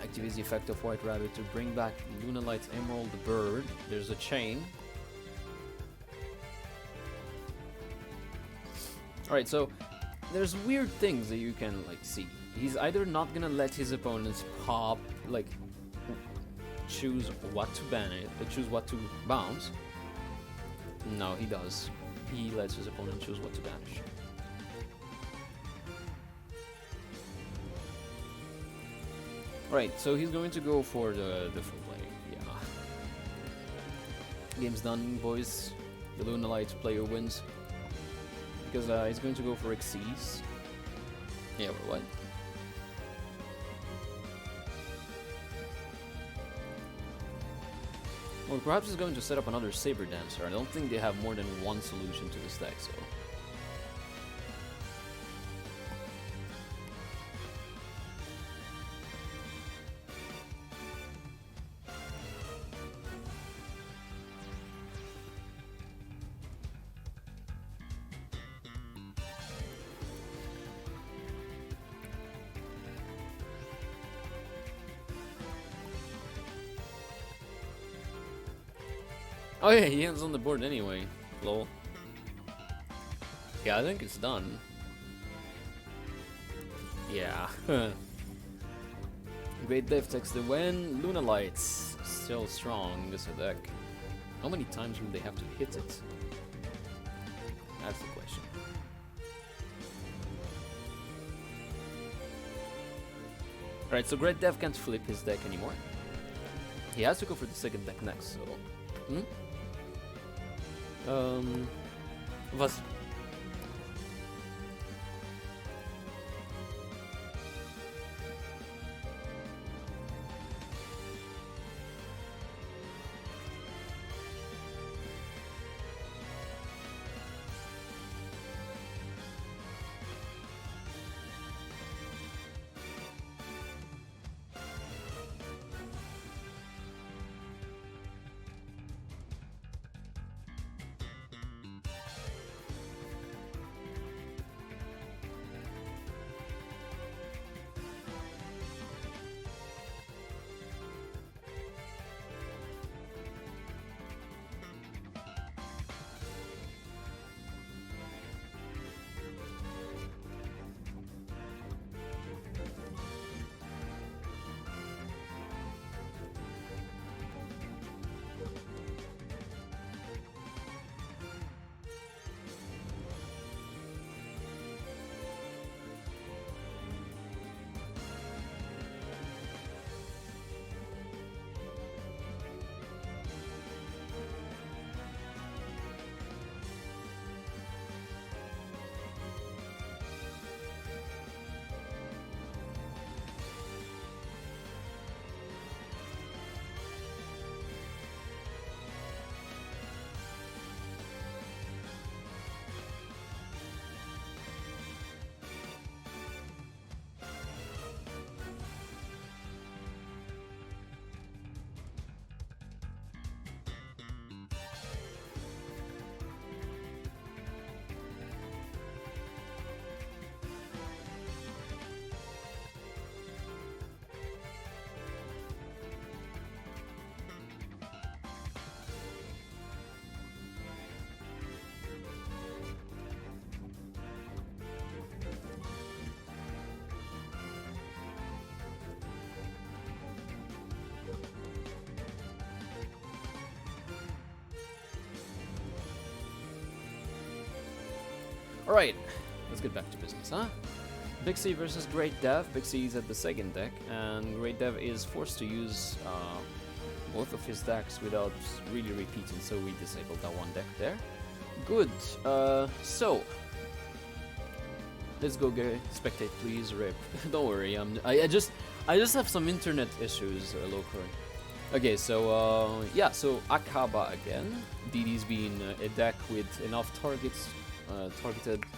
Activates the effect of White Rabbit to bring back Lunalight's Emerald Bird. There's a chain. Alright, so there's weird things that you can like see. He's either not gonna let his opponents pop, like choose what to ban it, choose what to bounce. No, he does. He lets his opponent choose what to banish. Right, so he's going to go for the full play. Yeah. Game's done, boys. The Lunalight player wins. Because he's going to go for Xyz. Yeah, or what? Or perhaps he's going to set up another Saber Dancer. I don't think they have more than one solution to this deck, so. Oh yeah, he ends on the board anyway. Lol. Yeah, I think it's done. Yeah. Great Dev takes the win. Lunalights still strong. This deck. How many times will they have to hit it? That's the question. Alright, so Great Dev can't flip his deck anymore. He has to go for the second deck next, so. Was? Alright, let's get back to business, huh? Big C versus Great Dev. Big C is at the second deck, and Great Dev is forced to use both of his decks without really repeating, so we disabled that one deck there. Good. So let's go get spectate, please. Rip. Don't worry. I just have some internet issues locally. Okay, so yeah, so Akaba again. DD's been a deck with enough targets,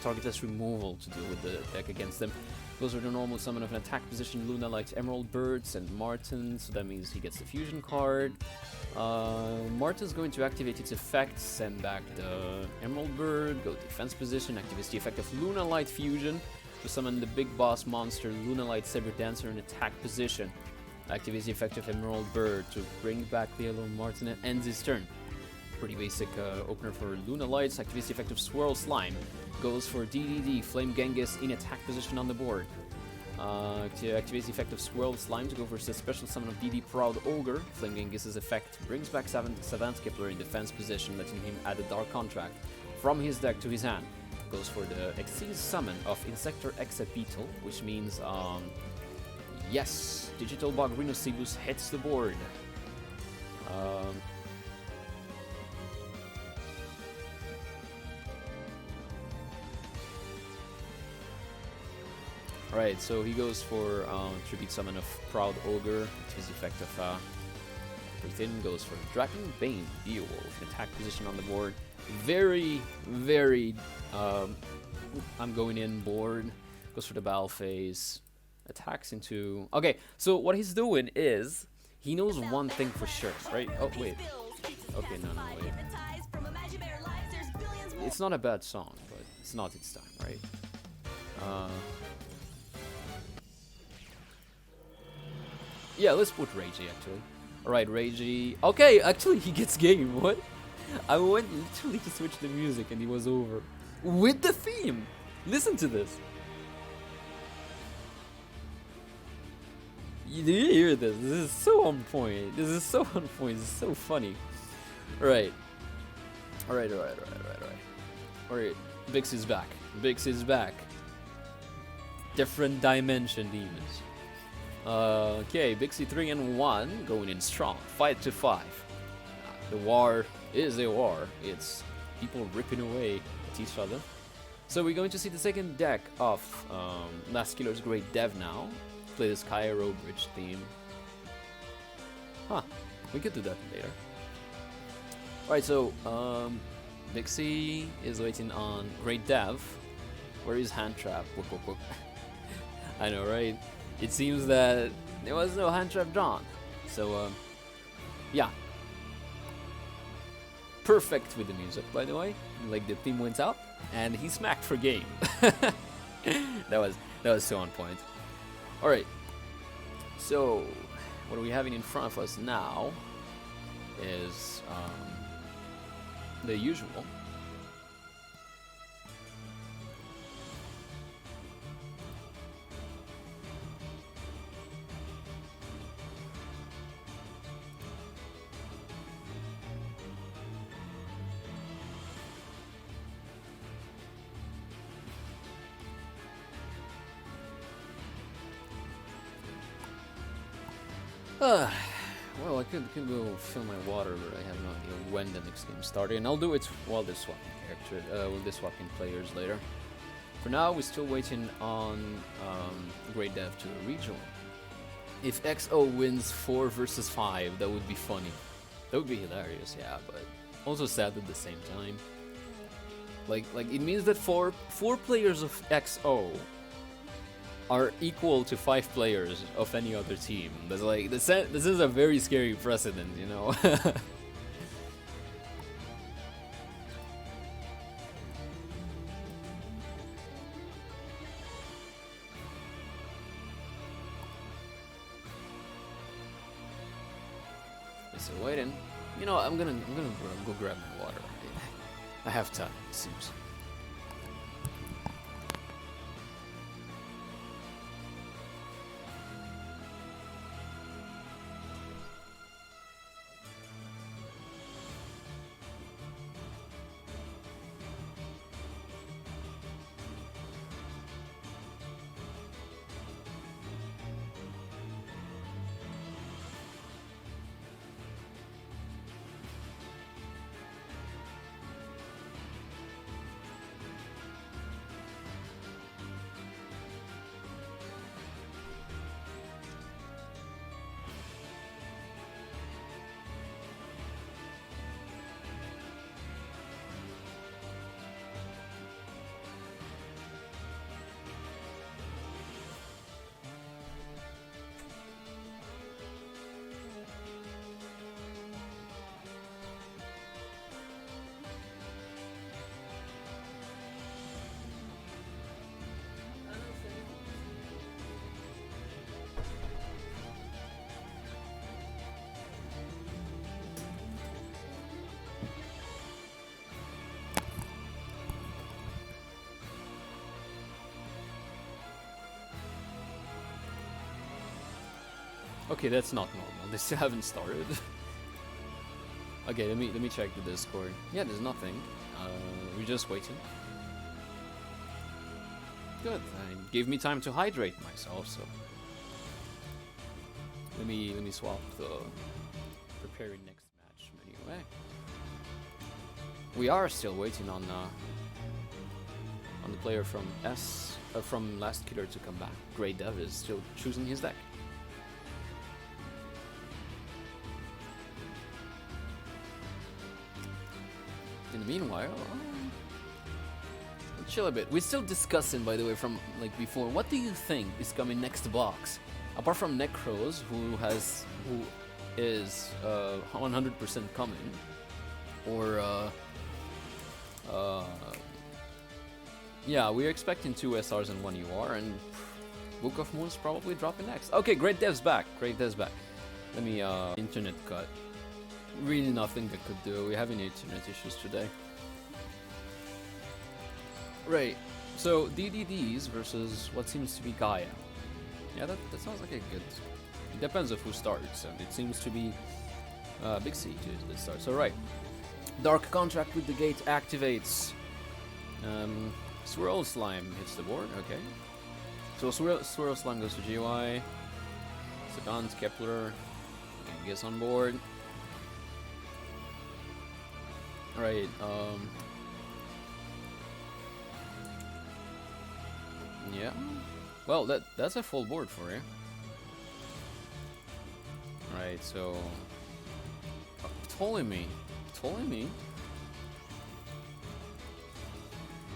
targetless removal to deal with the deck against them. Goes for the normal summon of an attack position, Luna likes Emerald Birds and Martin, so that means he gets the fusion card. Martin's going to activate its effect, send back the Emerald Bird, go defense position, activates the effect of Luna Light Fusion to summon the big boss monster Luna Light Saber Dancer in attack position. Activates the effect of Emerald Bird to bring back the yellow Martin and ends his turn. Pretty basic opener for Luna Lights. Activates the effect of Swirl Slime. Goes for DDD, Flame Genghis in attack position on the board. Activates the effect of Swirl Slime to go for the special summon of DD Proud Ogre. Flame Genghis' effect brings back Savant Skippler in defense position, letting him add a Dark Contract from his deck to his hand. Goes for the Xyz summon of Insector Exabeetle, which means, yes, Digital Bug Rhinocebus hits the board. Alright, so he goes for Tribute Summon of Proud Ogre, it's his effect of everything. Goes for Dragon Bane, Beowulf, attack position on the board. Very, very, I'm going in board. Goes for the battle phase, attacks into... Okay, so what he's doing is, he knows one thing for sure, right? Oh, wait. Okay, no, wait. It's not a bad song, but it's not its time, right? Yeah, let's put Reiji, actually. Alright, Reiji. Okay, actually, he gets game. What? I went literally to switch the music and he was over. With the theme! Listen to this. Do you hear this? This is so on point. This is so on point. This is so funny. Alright. Alright. Alright. Vix is back. Vix is back. Different dimension demons. Okay, Bixie 3 and 1, going in strong, 5 to 5. The war is a war. It's people ripping away at each other. So we're going to see the second deck of Last Killer's Great Dev now. Play this Cairo Bridge theme. Huh, we could do that later. Alright, so Bixie is waiting on Great Dev. Where is Hand Trap? I know, right? It seems that there was no hand trap drawn. So, yeah. Perfect with the music, by the way. Like, the theme went up, and he smacked for game. that was so on point. Alright. So, what are we having in front of us now is the usual. Well, I could go fill my water, but I have no idea when the next game started, and I'll do it while they're swapping while they're swapping players later. For now, we're still waiting on Great Dev to a regional. If X-0 wins 4 versus 5, that would be funny. That would be hilarious, yeah, but also sad at the same time. Like it means that four players of X-0 are equal to 5 players of any other team. That's like this is a very scary precedent, you know. So waiting. You know, I'm gonna go grab my water. I have time, it seems. Okay, that's not normal. They still haven't started. Okay, let me check the Discord. Yeah, there's nothing. We're just waiting. Good. It gave me time to hydrate myself, so let me swap the preparing next match menu. We are still waiting on the player from from Last Killer to come back. Great Dev is still choosing his deck. In the meanwhile, chill a bit. We're still discussing, by the way, from like before. What do you think is coming next box? Apart from Necros, who is 100% coming, or yeah, we're expecting 2 SRs and 1 UR, and Book of Moons probably dropping next. Okay, Great Dev's back. Great Dev's back. Let me internet cut. Really nothing that could do. We're having internet issues today. Right. So DDDs versus what seems to be Gaia. Yeah, that sounds like a good. It depends of who starts, and it seems to be Big C that starts. So right. Dark Contract with the Gate activates. Swirl Slime hits the board. Okay. So Swirl Slime goes to GY. Sedans, Kepler gets on board. Right. Yeah. Well, that's a full board for you. Right. So. Ptolemy.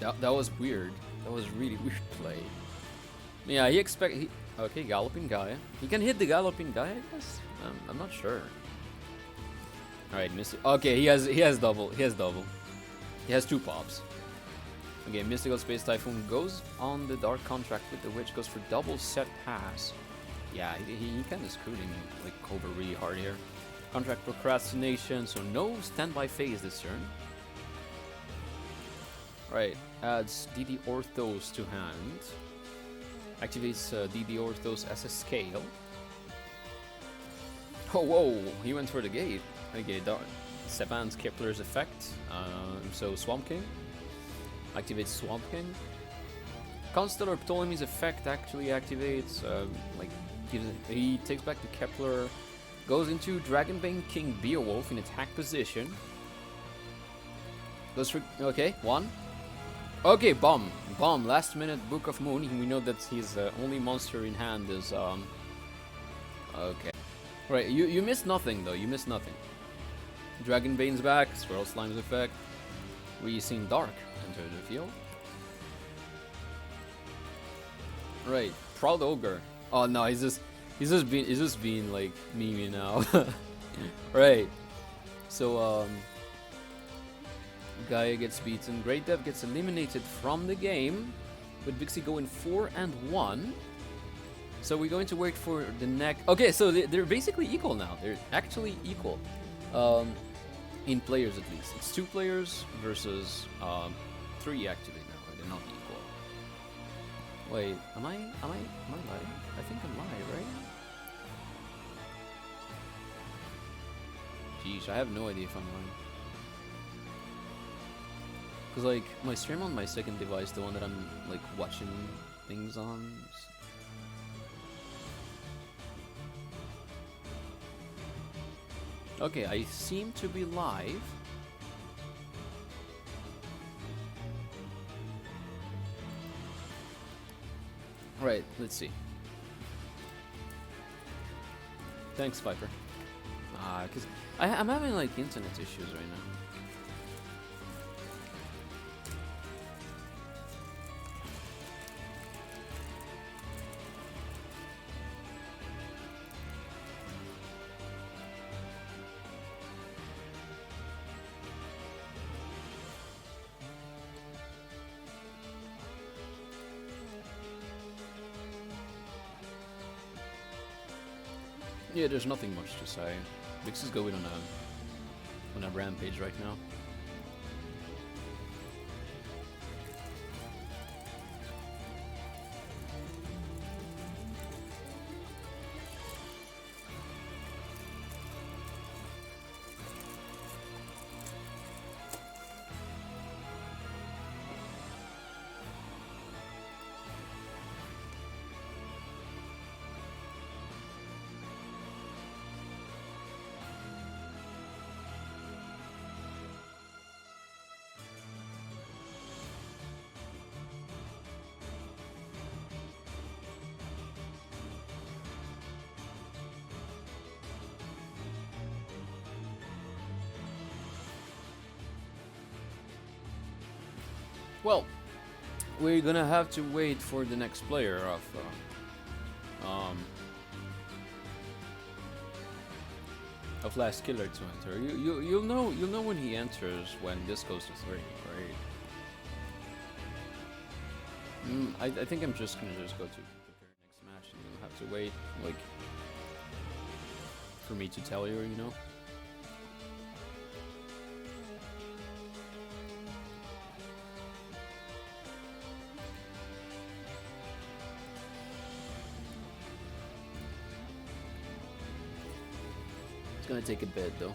That was weird. That was really weird play. Yeah, okay, Galloping Gaia. He can hit the Galloping Gaia, I guess? I'm not sure. Alright, Mystic. Okay, he has double. He has 2 pops. Okay, Mystical Space Typhoon goes on the Dark Contract with the Witch, goes for double set pass. Yeah, he kinda screwed him like over really hard here. Contract Procrastination, so no standby phase this turn. Right, adds DD Orthos to hand. Activates DD Orthos as a scale. Oh, whoa, he went for the gate. Okay, Sevan's Kepler's effect. So Swamp King. Activates Swamp King. Constellar Ptolemy's effect actually activates, he takes back the Kepler, goes into Dragonbane King Beowulf in attack position. Goes for, okay, 1. Okay, bomb, last minute Book of Moon. We know that his only monster in hand is, okay. Right, you missed nothing though, Dragonbane's back, Swirl Slime's effect. We've seen Dark enter the field. Right, Proud Ogre. Oh no, he's just being like memey now. Right. So Gaia gets beaten. Great Dev gets eliminated from the game, with Bixie going 4-1. So we're going to wait for the next. Okay, so they're basically equal now. They're actually equal, in players at least. It's 2 players versus 3 actually now. They're not equal. Wait, am I live? I think I'm live, right? Jeez, I have no idea if I'm live. Cause like my stream on my second device, the one that I'm like watching things on. Okay, I seem to be live. Right, let's see. Thanks, Viper. Cause I'm having like internet issues right now. Yeah, there's nothing much to say. Vix is going on a rampage right now. Well, we're gonna have to wait for the next player of Last Killer to enter. You'll know when he enters when this goes to 3, right? I think I'm just gonna go to prepare next match, and you'll have to wait like for me to tell you, you know. It's gonna take a bit though.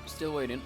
Still waiting.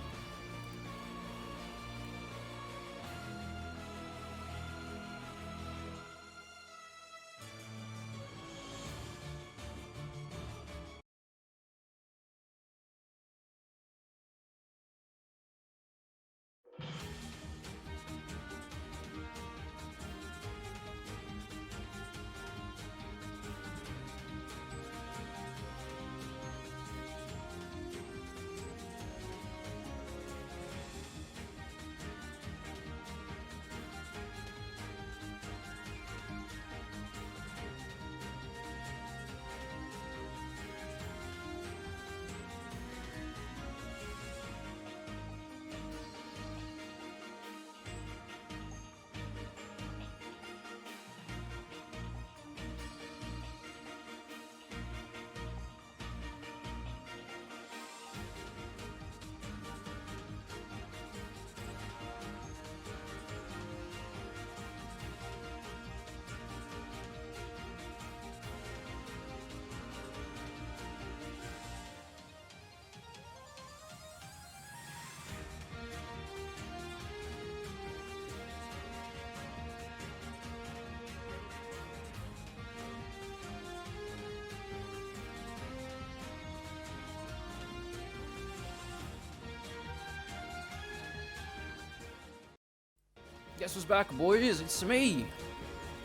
Guess who's back, boys? It's me!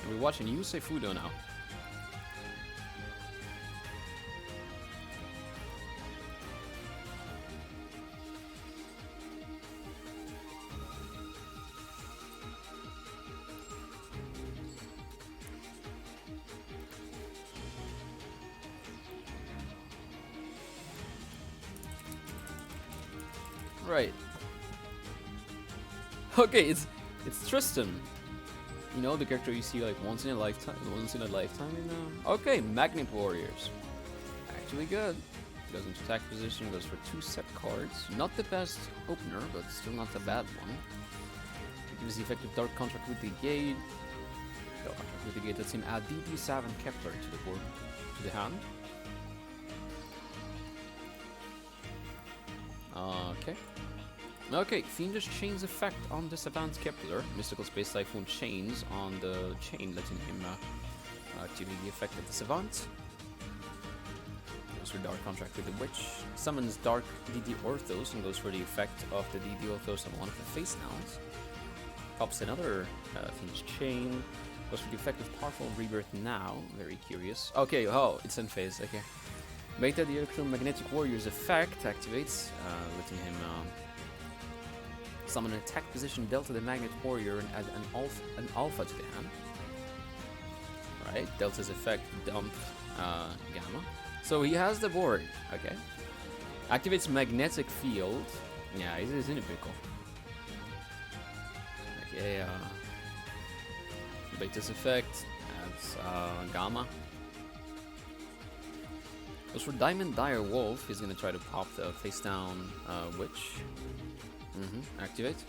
And we're watching Yusei Fudo now. Right. Okay, it's Tristan. You know, the character you see like once in a lifetime in okay, Magnet Warriors. Actually good. Goes into attack position, goes for 2 set cards. Not the best opener, but still not a bad one. It gives the effective Dark Contract with the Gate. Dark Contract with the Gate lets him add DD Sav and Kepler to the board, to the hand. Okay. Okay, Fiendish Chains effect on this advanced Kepler. Mystical Space Typhoon Chains on the chain, letting him activate the effect of the Savant. Goes for Dark Contract with the Witch. Summons Dark DD Orthos and goes for the effect of the DD Orthos on one of the face nouns. Pops another Fiendish Chain. Goes for the effect of Powerful Rebirth now. Very curious. Okay, oh, it's in phase, okay. Beta the Electromagnetic Warrior's effect activates, letting him summon an attack position Delta the Magnet Warrior and add an alpha to the hand. Right, Delta's effect dump Gamma. So he has the board, okay. Activates Magnetic Field. Yeah, he's in a pickle. Okay, Beta's effect adds Gamma. Goes for Diamond Dire Wolf. He's gonna try to pop the face down Witch. Activate.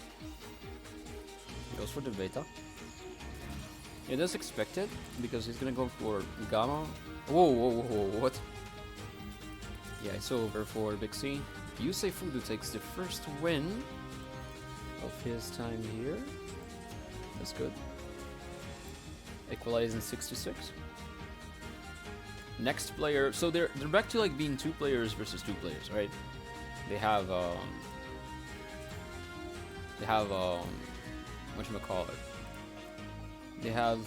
Goes for the Beta. It is expected because he's gonna go for Gamma. Whoa, what? Yeah, it's over for Big C. Yusei Fudo takes the first win of his time here. That's good. Equalizing 6-6. Next player, so they're back to like being 2 players versus 2 players, right? They have They have whatchamacallit. They have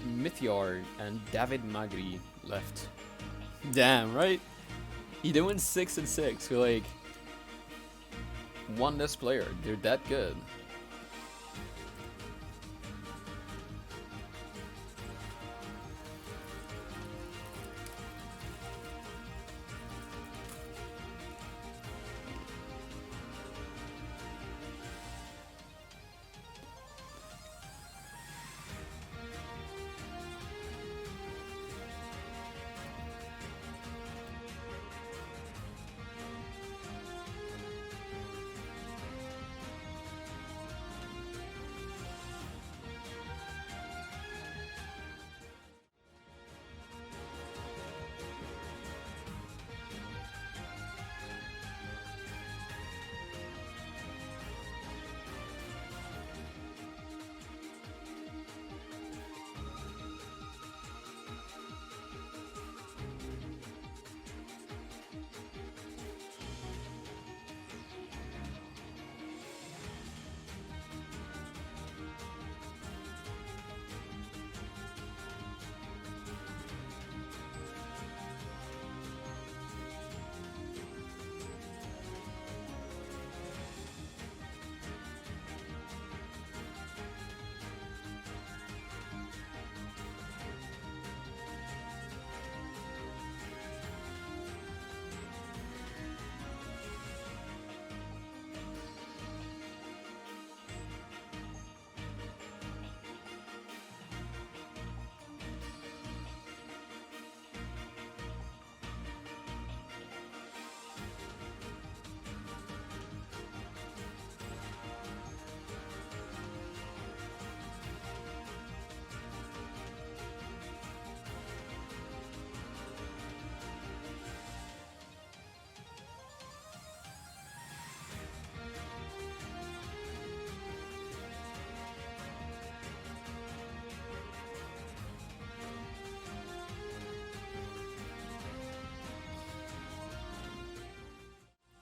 Mythiard and David Magri left. Damn, right? He doing 6 and 6 for like one less player. They're that good.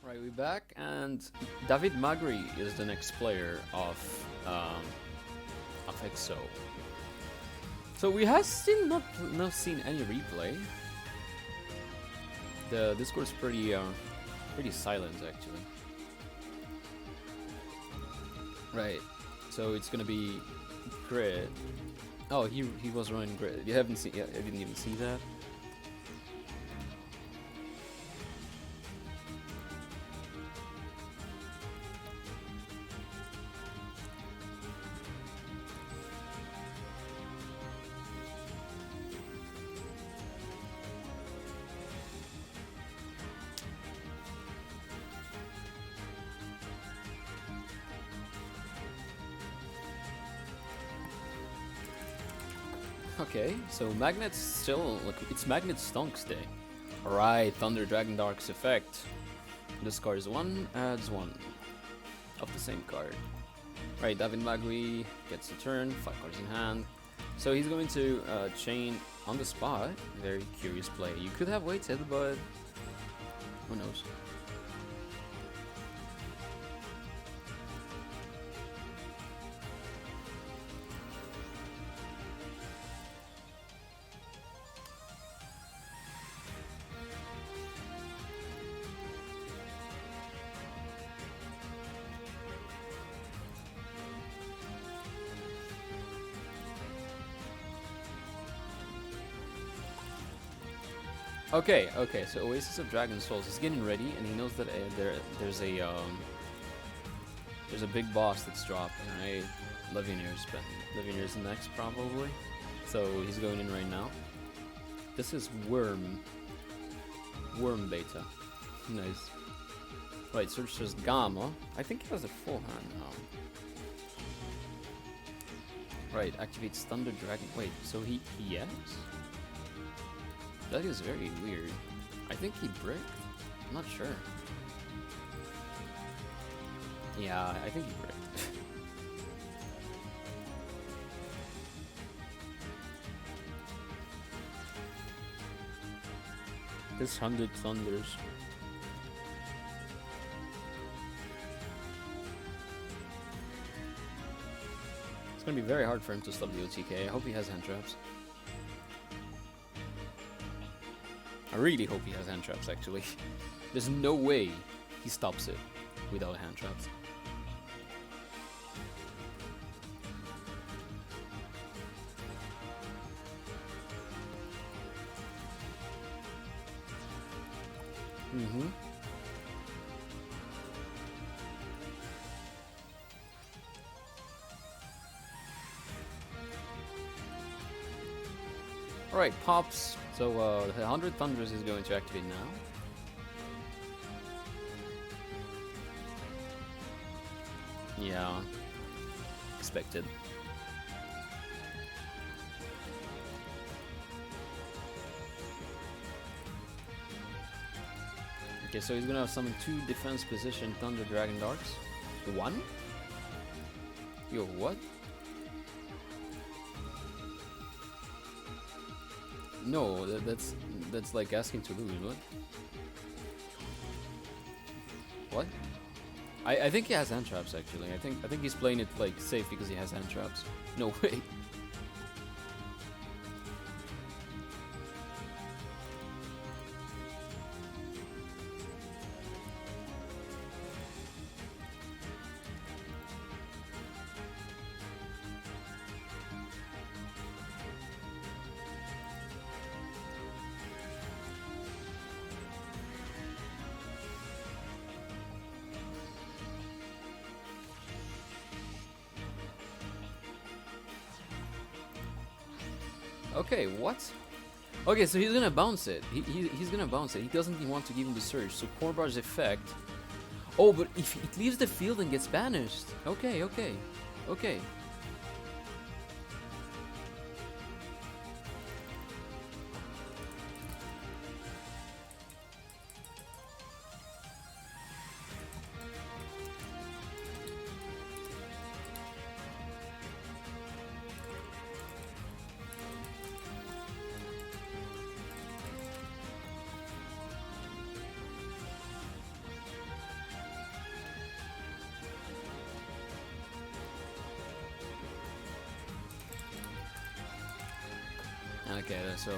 Right, we're back, and David Magri is the next player of X-0. So we have still not seen any replay. The Discord's pretty silent actually. Right, so it's gonna be Grid. Oh, he was running Grid. You haven't seen? Yeah, I didn't even see that. Okay, so Magnet's still, like, it's Magnet Stonks Day. Alright, Thunder Dragon Dark's effect. Discards 1, adds 1 of the same card. Right, David Magri gets a turn, 5 cards in hand. So he's going to chain on the spot. Very curious play. You could have waited, but who knows. Okay, so Oasis of Dragon Souls is getting ready, and he knows that there's a big boss that's dropping, right? Levineur's next probably, so he's going in right now. This is Worm Beta, nice. Right, searches Gamma. I think he has a full hand now. Right, activates Thunder Dragon. Wait, so he yes? That is very weird. I think he bricked. I'm not sure. Yeah, I think he bricked. This 100 thunders. It's gonna be very hard for him to stop the OTK. I hope he has hand traps. I really hope he has hand traps, actually. There's no way he stops it without hand traps. Mm-hmm. Alright, pops. So, the 100 Thunders is going to activate now. Yeah. Expected. Okay, so he's gonna summon 2 defense position Thunder Dragon Darts. 1? Yo, what? No, that's like asking to lose. What? What? I think he has hand traps actually. I think he's playing it like safe because he has hand traps. No way. Okay, what? Okay, so he's gonna bounce it. He's gonna bounce it. He doesn't even want to give him the surge. So Korbar's effect. Oh, but if it leaves the field and gets banished. Okay, okay, okay. Okay, so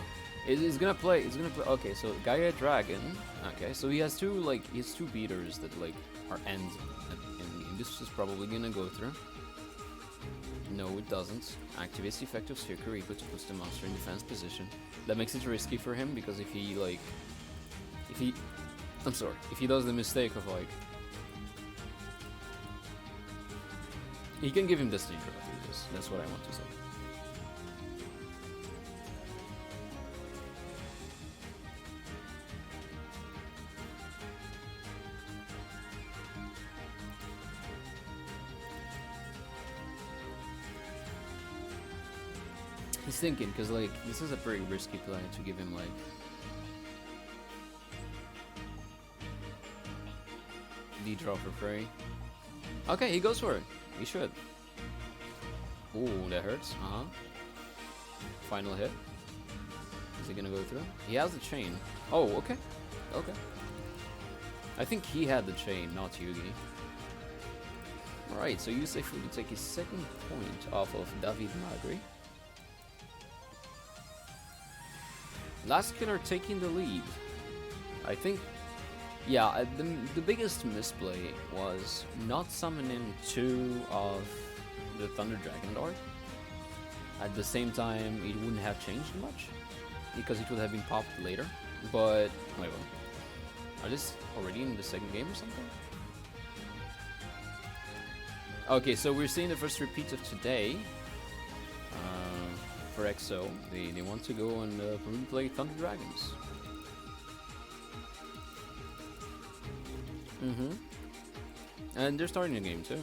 it's gonna play. It's gonna play. Okay, so Gaia Dragon. Okay, so he has two beaters that like are ends in the game. This is probably gonna go through. No, it doesn't. Activates the effect of Sphere Kuribo to push the monster in defense position. That makes it risky for him because if he does the mistake of like, he can give him Destiny Trophy. That's what I want to say. He's thinking, because like this is a pretty risky play to give him like D draw for free. Okay, he goes for it. He should. Ooh, that hurts. Final hit. Is he gonna go through? He has the chain. Oh, okay. Okay. I think he had the chain, not Yugi. Alright, so Yusef will take his second point off of David Magri. Last killer taking the lead. I think, yeah, the biggest misplay was not summoning 2 of the Thunder Dragon Dart. At the same time, it wouldn't have changed much because it would have been popped later. But wait, are this already in the second game or something? Okay, so we're seeing the first repeat of today. For X-0, they want to go and probably play Thunder Dragons. And they're starting the game too.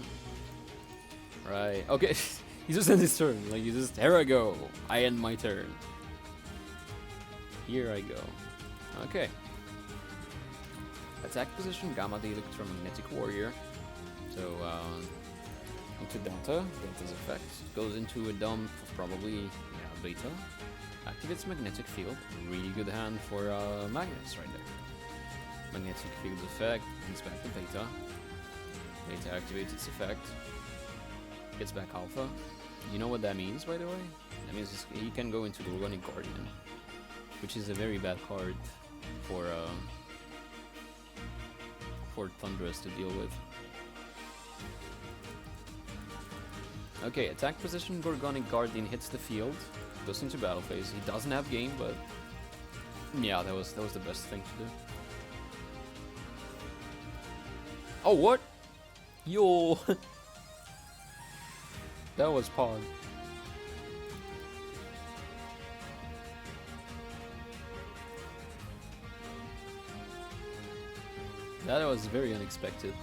Right. Okay. He just ends his turn. Like here I go. I end my turn. Here I go. Okay. Attack position Gamma the Electromagnetic Warrior. So into Delta's effect goes into a dump of probably Beta. Activates Magnetic Field. Really good hand for Magnets right there. Magnetic Field effect. Brings back the Beta. Beta activates its effect. Gets back Alpha. You know what that means, by the way? That means he can go into Gorgonic Guardian, which is a very bad card for Thunderous to deal with. Okay, attack position Gorgonic Guardian hits the field, goes into battle phase. He doesn't have game, but yeah, that was the best thing to do. Oh, what? Yo! That was Pog. That was very unexpected.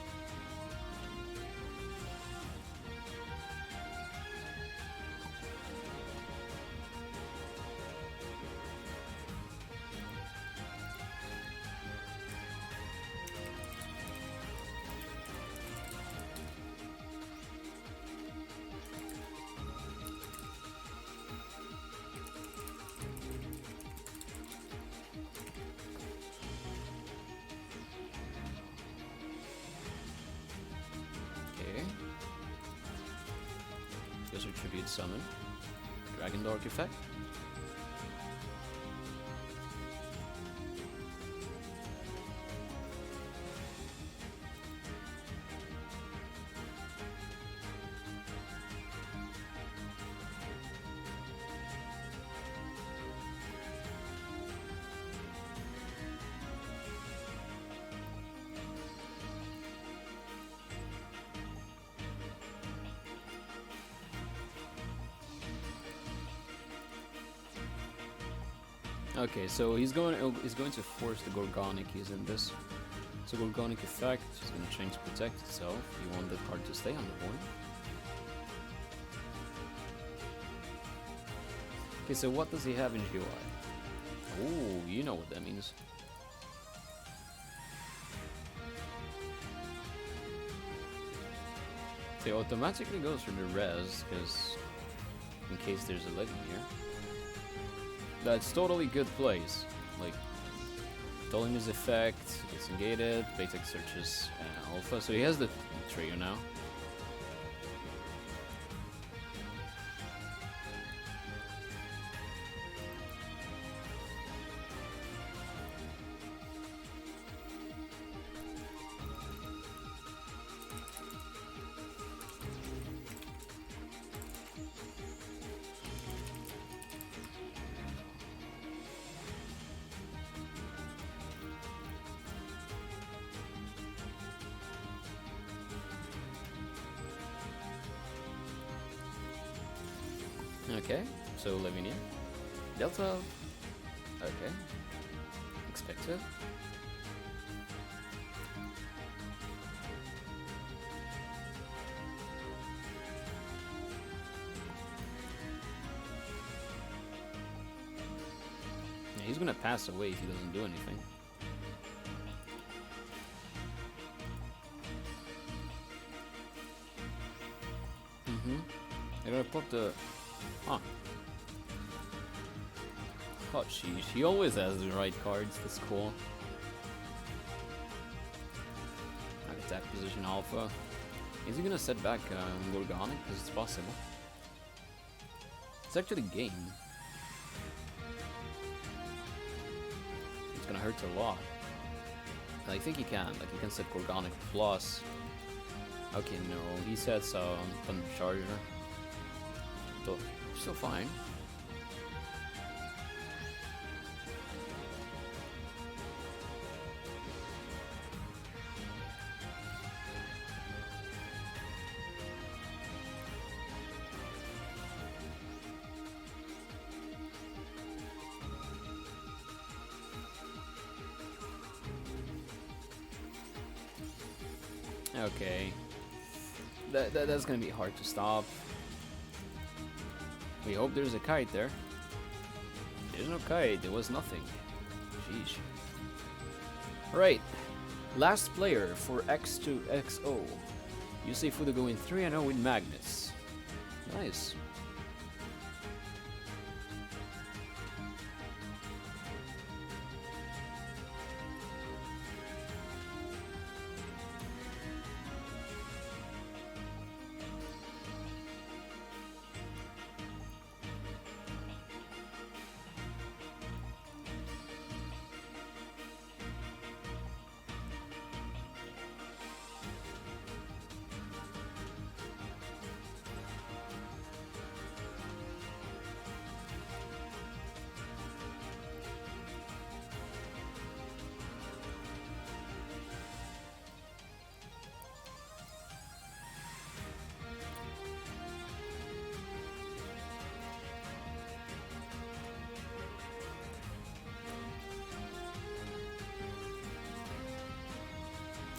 Tribute summon. Dragon Dark effect. Okay, so he's going to force the Gorgonic. He's in this. So Gorgonic effect is going to change to protect itself. You want the card to stay on the board. Okay, so what does he have in GUI? Oh, you know what that means. So he automatically goes for the res, because in case there's a legend here. That's totally good plays. Like, Tolling his effect, gets negated, Baytek searches Alpha, so he has the trio now. Okay, so Lavinia. Delta. Okay. Expected. Yeah, he's gonna pass away if he doesn't do anything. They're gonna put the... Huh. Oh, sheesh. He always has the right cards. That's cool. Attack position Alpha. Is he gonna set back Gorgonic? Because it's possible. It's actually game. It's gonna hurt a lot. I think he can. Like, he can set Gorgonic plus. Okay, no. He sets Thunder Charger. So, still fine. Okay. That's gonna be hard to stop. We hope there's a kite there. There's no kite, there was nothing. Sheesh. Alright. Last player for X2 X0. Yusei Fuda going 3-0 with Magnus. Nice.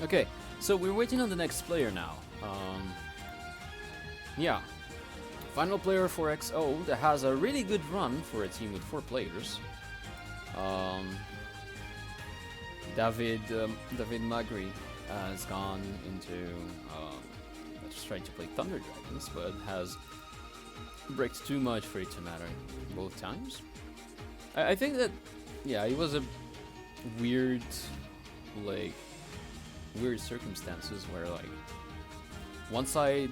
Okay, so we're waiting on the next player now. Yeah. Final player for X-0 that has a really good run for a team with 4 players. David Magri has gone into just trying to play Thunder Dragons, but has bricked too much for it to matter both times. I think that, yeah, it was a weird circumstances where like one side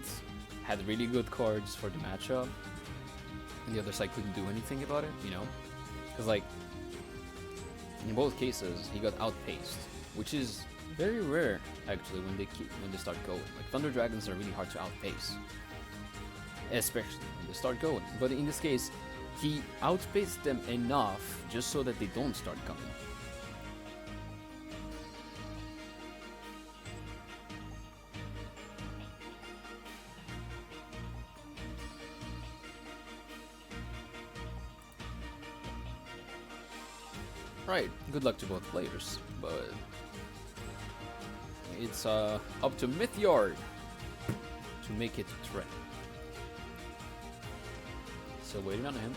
had really good cards for the matchup and the other side couldn't do anything about it, you know? Because like in both cases he got outpaced, which is very rare actually when they start going. Like Thunder Dragons are really hard to outpace, especially when they start going. But in this case, he outpaced them enough just so that they don't start coming. Right, good luck to both players, but it's up to Mythyard to make it trend. So waiting on him.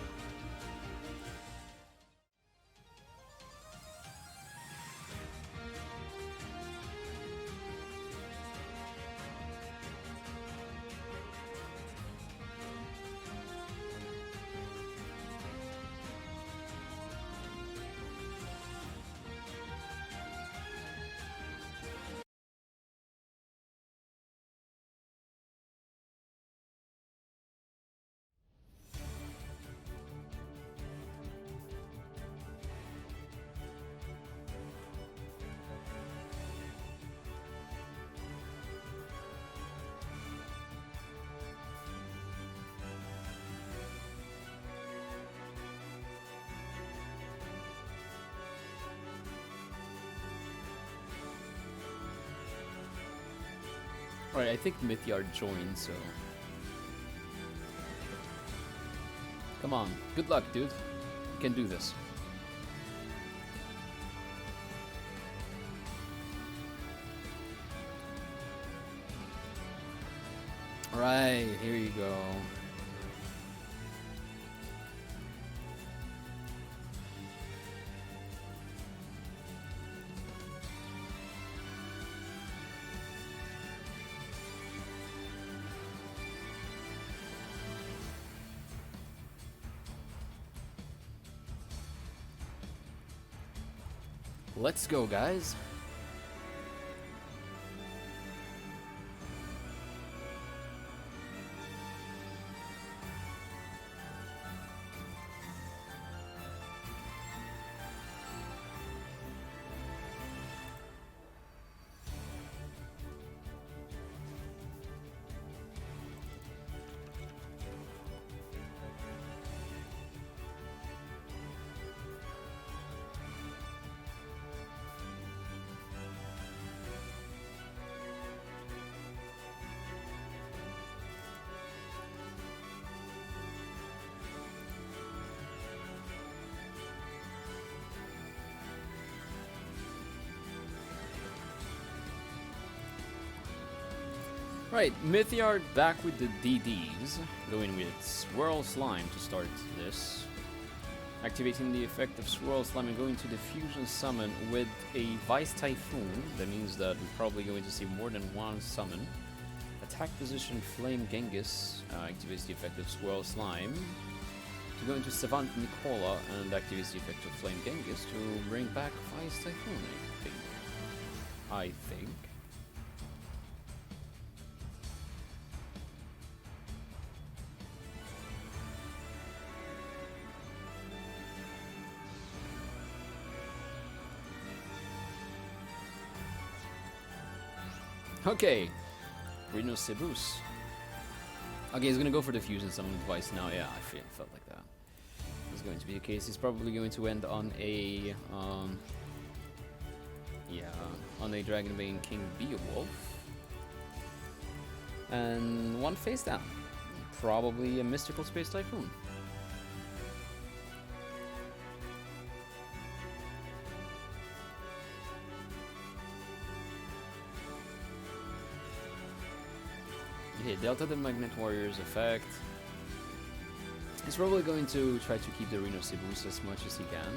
Alright, I think Mythyard joined, so... Come on, good luck, dude. You can do this. Alright, here you go. Let's go, guys. Right, Mythyard back with the DDs, going with Swirl Slime to start this. Activating the effect of Swirl Slime and going to the Fusion Summon with a Vice Typhoon. That means that we're probably going to see more than one summon. Attack position Flame Genghis activates the effect of Swirl Slime. To go into Savant Nicola and activates the effect of Flame Genghis to bring back Vice Typhoon, I think. Okay, Reno Cebus. Okay, he's gonna go for the fusion summon device now. Yeah, I felt like that. It's going to be the case. He's probably going to end on a on a Dragonbane King Beowulf. And one face down. Probably a Mystical Space Typhoon. Okay, Delta the Magnet Warrior's effect. He's probably going to try to keep the Reno Cebus as much as he can.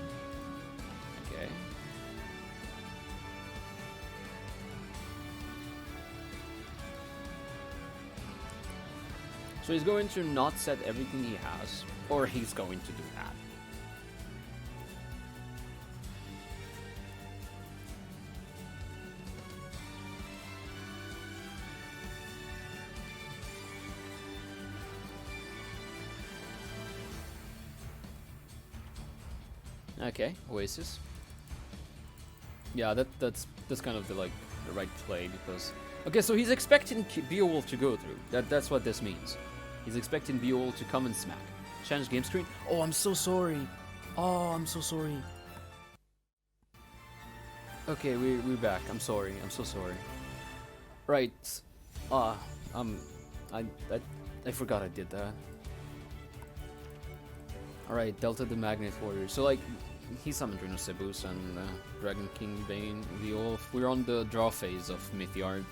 Okay. So he's going to not set everything he has, or he's going to do that. Okay, Oasis. Yeah, that's kind of the the right play because okay, so he's expecting Beowulf to go through. That's what this means. He's expecting Beowulf to come and smack. Change game screen. Oh, I'm so sorry. Oh, I'm so sorry. Okay, we're back. I'm sorry. I'm so sorry. Right. I forgot I did that. Alright, Delta the Magnet Warrior. So, like, he summoned Reno Cebus and Dragon King Bane, Beowulf. We're on the draw phase of Mythiard.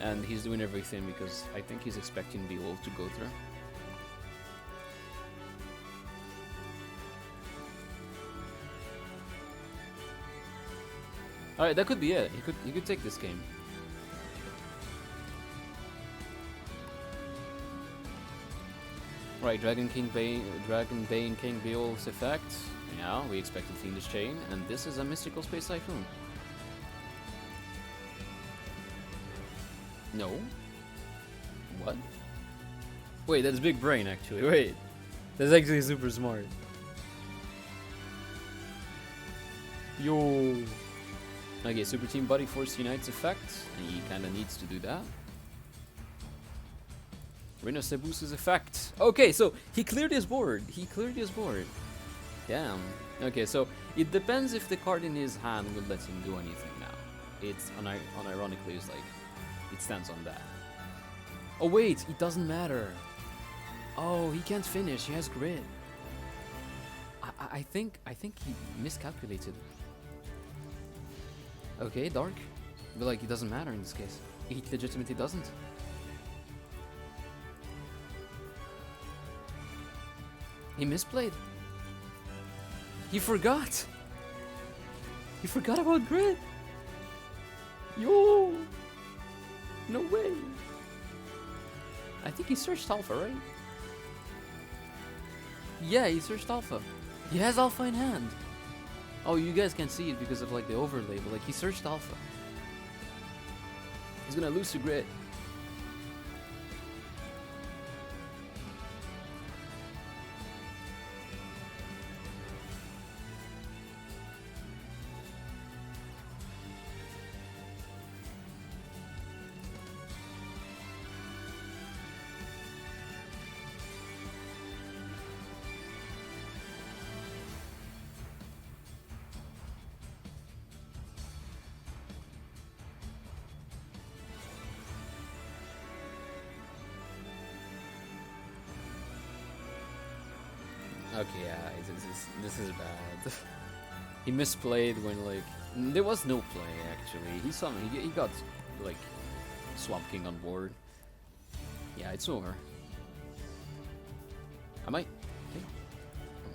And he's doing everything because I think he's expecting Beowulf to go through. Alright, that could be it. He could take this game. Right, Dragon Bane King Beowulf's effect. Yeah, we expected Fiendish Chain, and this is a Mystical Space Typhoon. No. What? Wait, that's big brain actually. Wait. That's actually super smart. Yo. Okay, Super Team Body Force Unites effect. He kinda needs to do that. Reno Cebus's effect. Okay, so he cleared his board. Damn. Okay, so it depends if the card in his hand will let him do anything now. It's unironically it's like it stands on that. Oh wait, it doesn't matter. Oh, he can't finish. He has grid. I think he miscalculated. Okay, Dark. But like it doesn't matter in this case. It legitimately doesn't. He misplayed. He forgot. He forgot about grid. Yo. No way. I think he searched alpha, right? Yeah, he searched alpha. He has alpha in hand. Oh, you guys can't see it because of like the overlay, but like he searched alpha. He's gonna lose to grid. Okay, yeah, this is bad. He misplayed when like there was no play actually. He summoned. He got like Swamp King on board. Yeah, it's over. Am I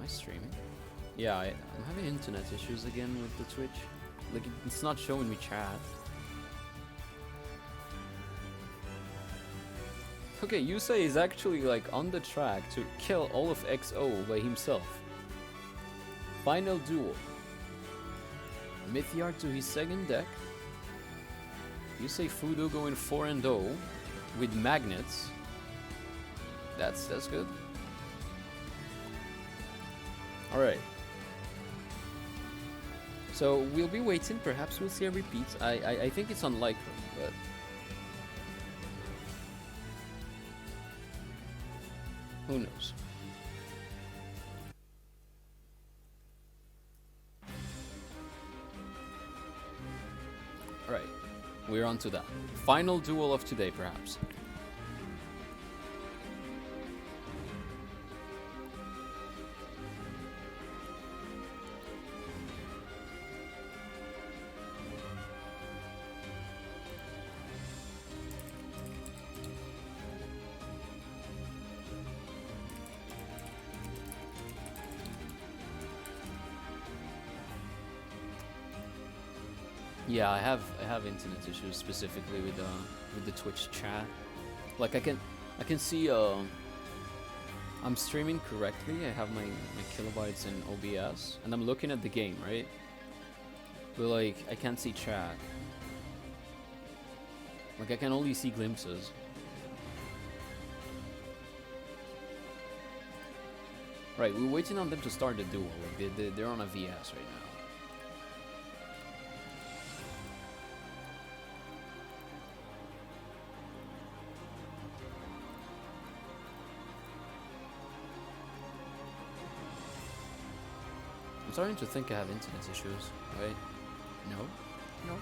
streaming? Yeah, I'm having internet issues again with the Twitch. Like it's not showing me chat. Okay, Yusei is actually like on the track to kill all of X-0 by himself. Final duel. Mythiard to his second deck. Yusei Fudo going 4-0 with magnets. That's good. Alright. So we'll be waiting, perhaps we'll see a repeat. I think it's unlikely, but who knows? Alright, we're on to that. Final duel of today, perhaps. Yeah, I have internet issues specifically with the Twitch chat. Like I can see I'm streaming correctly. I have my kilobytes in OBS, and I'm looking at the game, right? But like I can't see chat. Like I can only see glimpses. Right, we're waiting on them to start the duel. Like they're on a VS right now. I'm starting to think I have internet issues, right? No? No?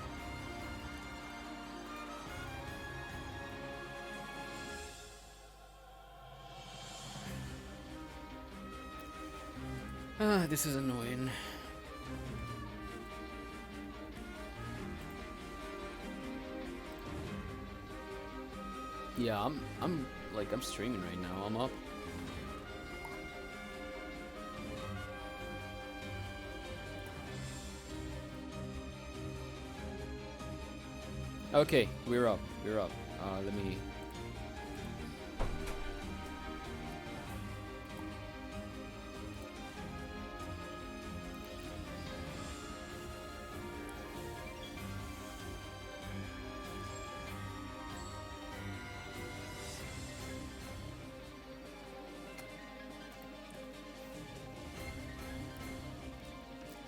Ah, this is annoying. Yeah, I'm streaming right now. I'm up. Okay, we're up. We're up. Let me.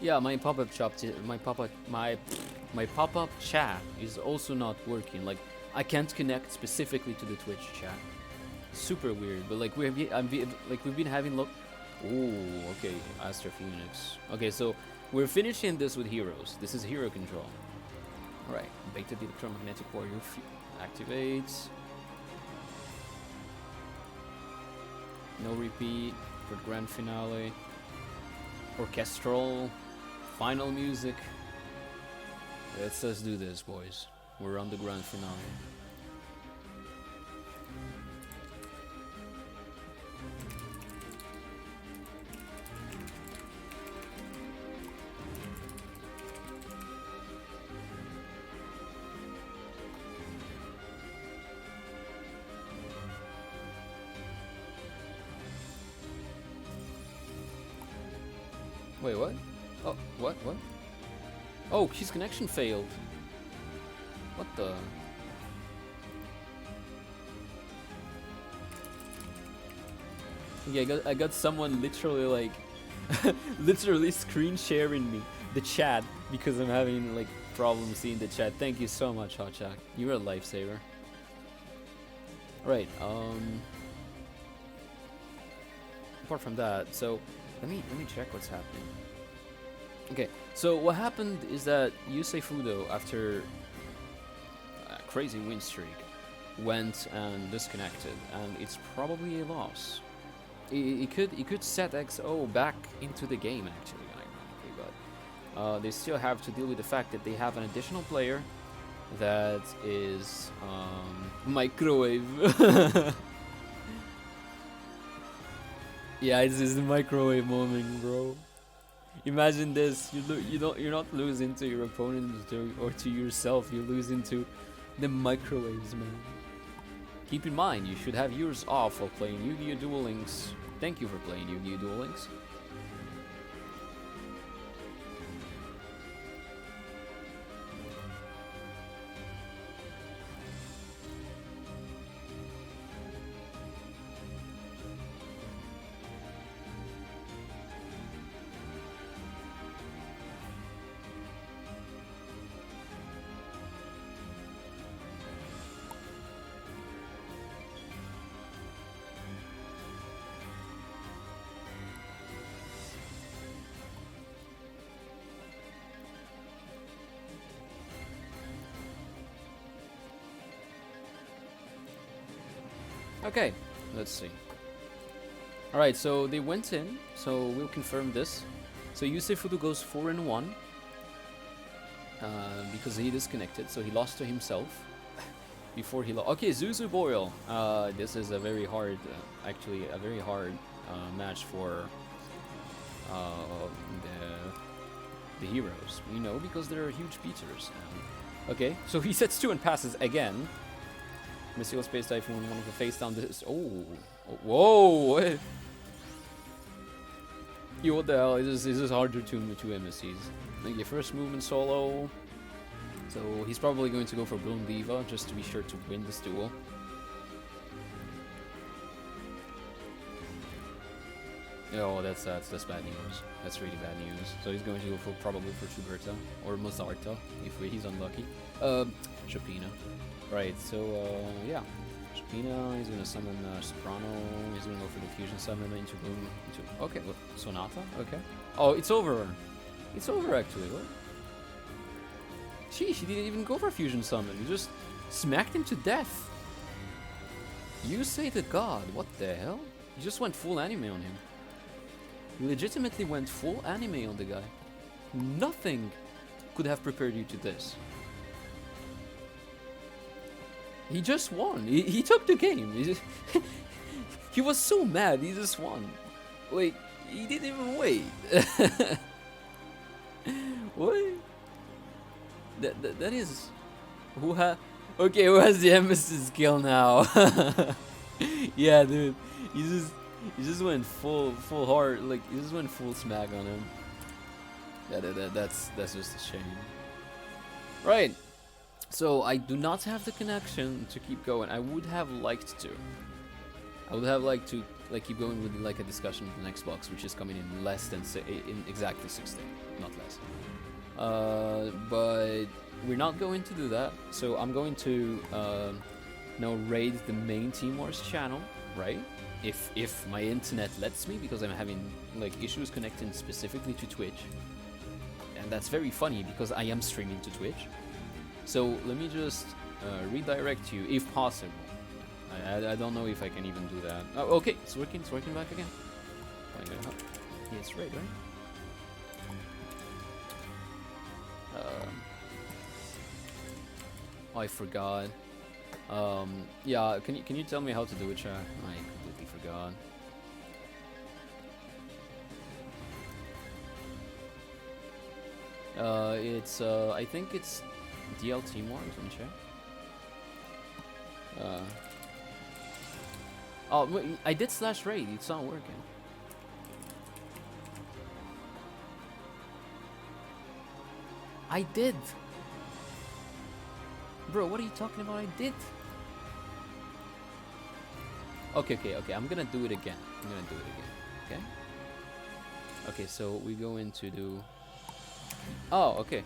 Yeah, my pop-up chat is also not working. Like I can't connect specifically to the Twitch chat. Super weird, but like we've been having look. Oh, okay, Astra Phoenix. Okay, so we're finishing this with heroes. This is hero control. All right, Beta the Electromagnetic Warrior activates. No repeat for grand finale. Orchestral. Final music. Let's do this, boys. We're on the grand finale. Wait, what? Oh, what? What? Oh, his connection failed. What the? Yeah, I got someone literally like, literally screen sharing me the chat because I'm having like problems seeing the chat. Thank you so much, Hotjack. You're a lifesaver. Right. Apart from that, so let me check what's happening. Okay, so what happened is that Yusei Fudo, after a crazy win streak, went and disconnected, and it's probably a loss. It could set X-0 back into the game, actually, ironically, but they still have to deal with the fact that they have an additional player that is microwave. Yeah, it's just the microwave moment, bro. Imagine this: you're not losing to your opponent or to yourself. You're losing to the microwaves, man. Keep in mind, you should have yours off while playing Yu-Gi-Oh! Duel Links. Thank you for playing Yu-Gi-Oh! Duel Links. Okay, let's see. Alright, so they went in, so we'll confirm this. So Yusei Fudo goes 4-1 because he disconnected, so he lost to himself before he lost. Okay, Zuzu Boyle. This is a very hard, actually a very hard match for the heroes. You know, because they're huge beaters. Okay, so he sets 2 and passes again. Missile Space Typhoon, one of the face down this. Oh, whoa! What? Yo, what the hell? This is harder to MSCs. Okay, first movement solo. So he's probably going to go for Bloom Diva just to be sure to win this duel. Oh, that's bad news. That's really bad news. So he's going to go for probably for Shuberta or Mozarta if he's unlucky. Chopina. Right. So yeah, Chopina. He's gonna summon Soprano. He's gonna go for the fusion summon into Bloom. Okay, well, Sonata. Okay. Oh, it's over. It's over actually. What? Sheesh, he didn't even go for fusion summon. He just smacked him to death. You say the god. What the hell? He just went full anime on him. He legitimately went full anime on the guy. Nothing could have prepared you to this. He just won. He took the game. He was so mad. He just won. Like, he didn't even wait. What? That is... Okay, who has the Emesis skill now? Yeah, dude. He just went full hard. Like, he just went full smack on him. That's just a shame. Right. So I do not have the connection to keep going. I would have liked to. I would have liked to like keep going with like a discussion with the next box, which is coming in less than in exactly 16, not less. But we're not going to do that. So I'm going to now raid the main Team Wars channel, right? If my internet lets me, because I'm having like issues connecting specifically to Twitch, and that's very funny because I am streaming to Twitch. So let me just redirect you if possible. I don't know if I can even do that. Oh, okay, it's working back again. Yeah, it's right? Oh, I forgot. Yeah, can you tell me how to do it, chat? I completely forgot. It's I think it's DLT more. Let me check. Oh, wait, I did slash raid. It's not working. I did. Bro, what are you talking about? I did. Okay. I'm gonna do it again. Okay. Okay, so we go into do. Oh, okay.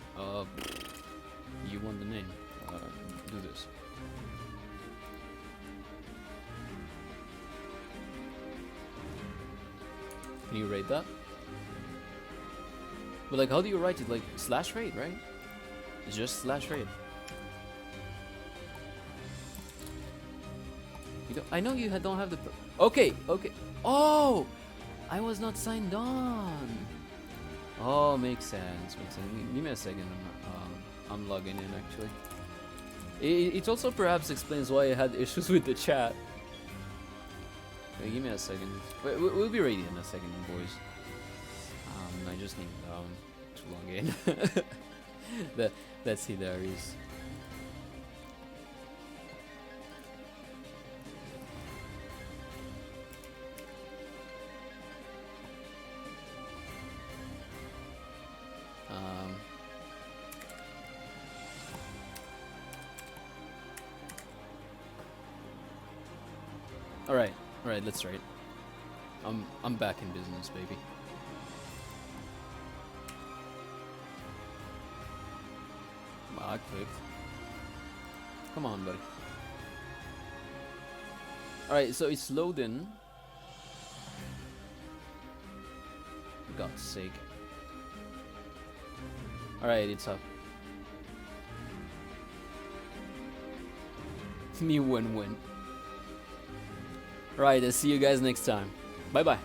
You want the name? Do this. Can you raid that? But like, how do you write it? Like slash raid, right? It's just slash raid. You don't, I know you don't have the. Okay. Oh, I was not signed on. Oh, makes sense. Give me a second. I'm logging in actually. It also perhaps explains why I had issues with the chat. Okay, give me a second. We'll be ready in a second, boys. I just need to log in. That's hilarious. All right, let's trade. I'm back in business, baby. I clicked. Come on, buddy. All right, so it's loading. For God's sake. All right, it's up. Me win-win. Right, I'll see you guys next time. Bye-bye.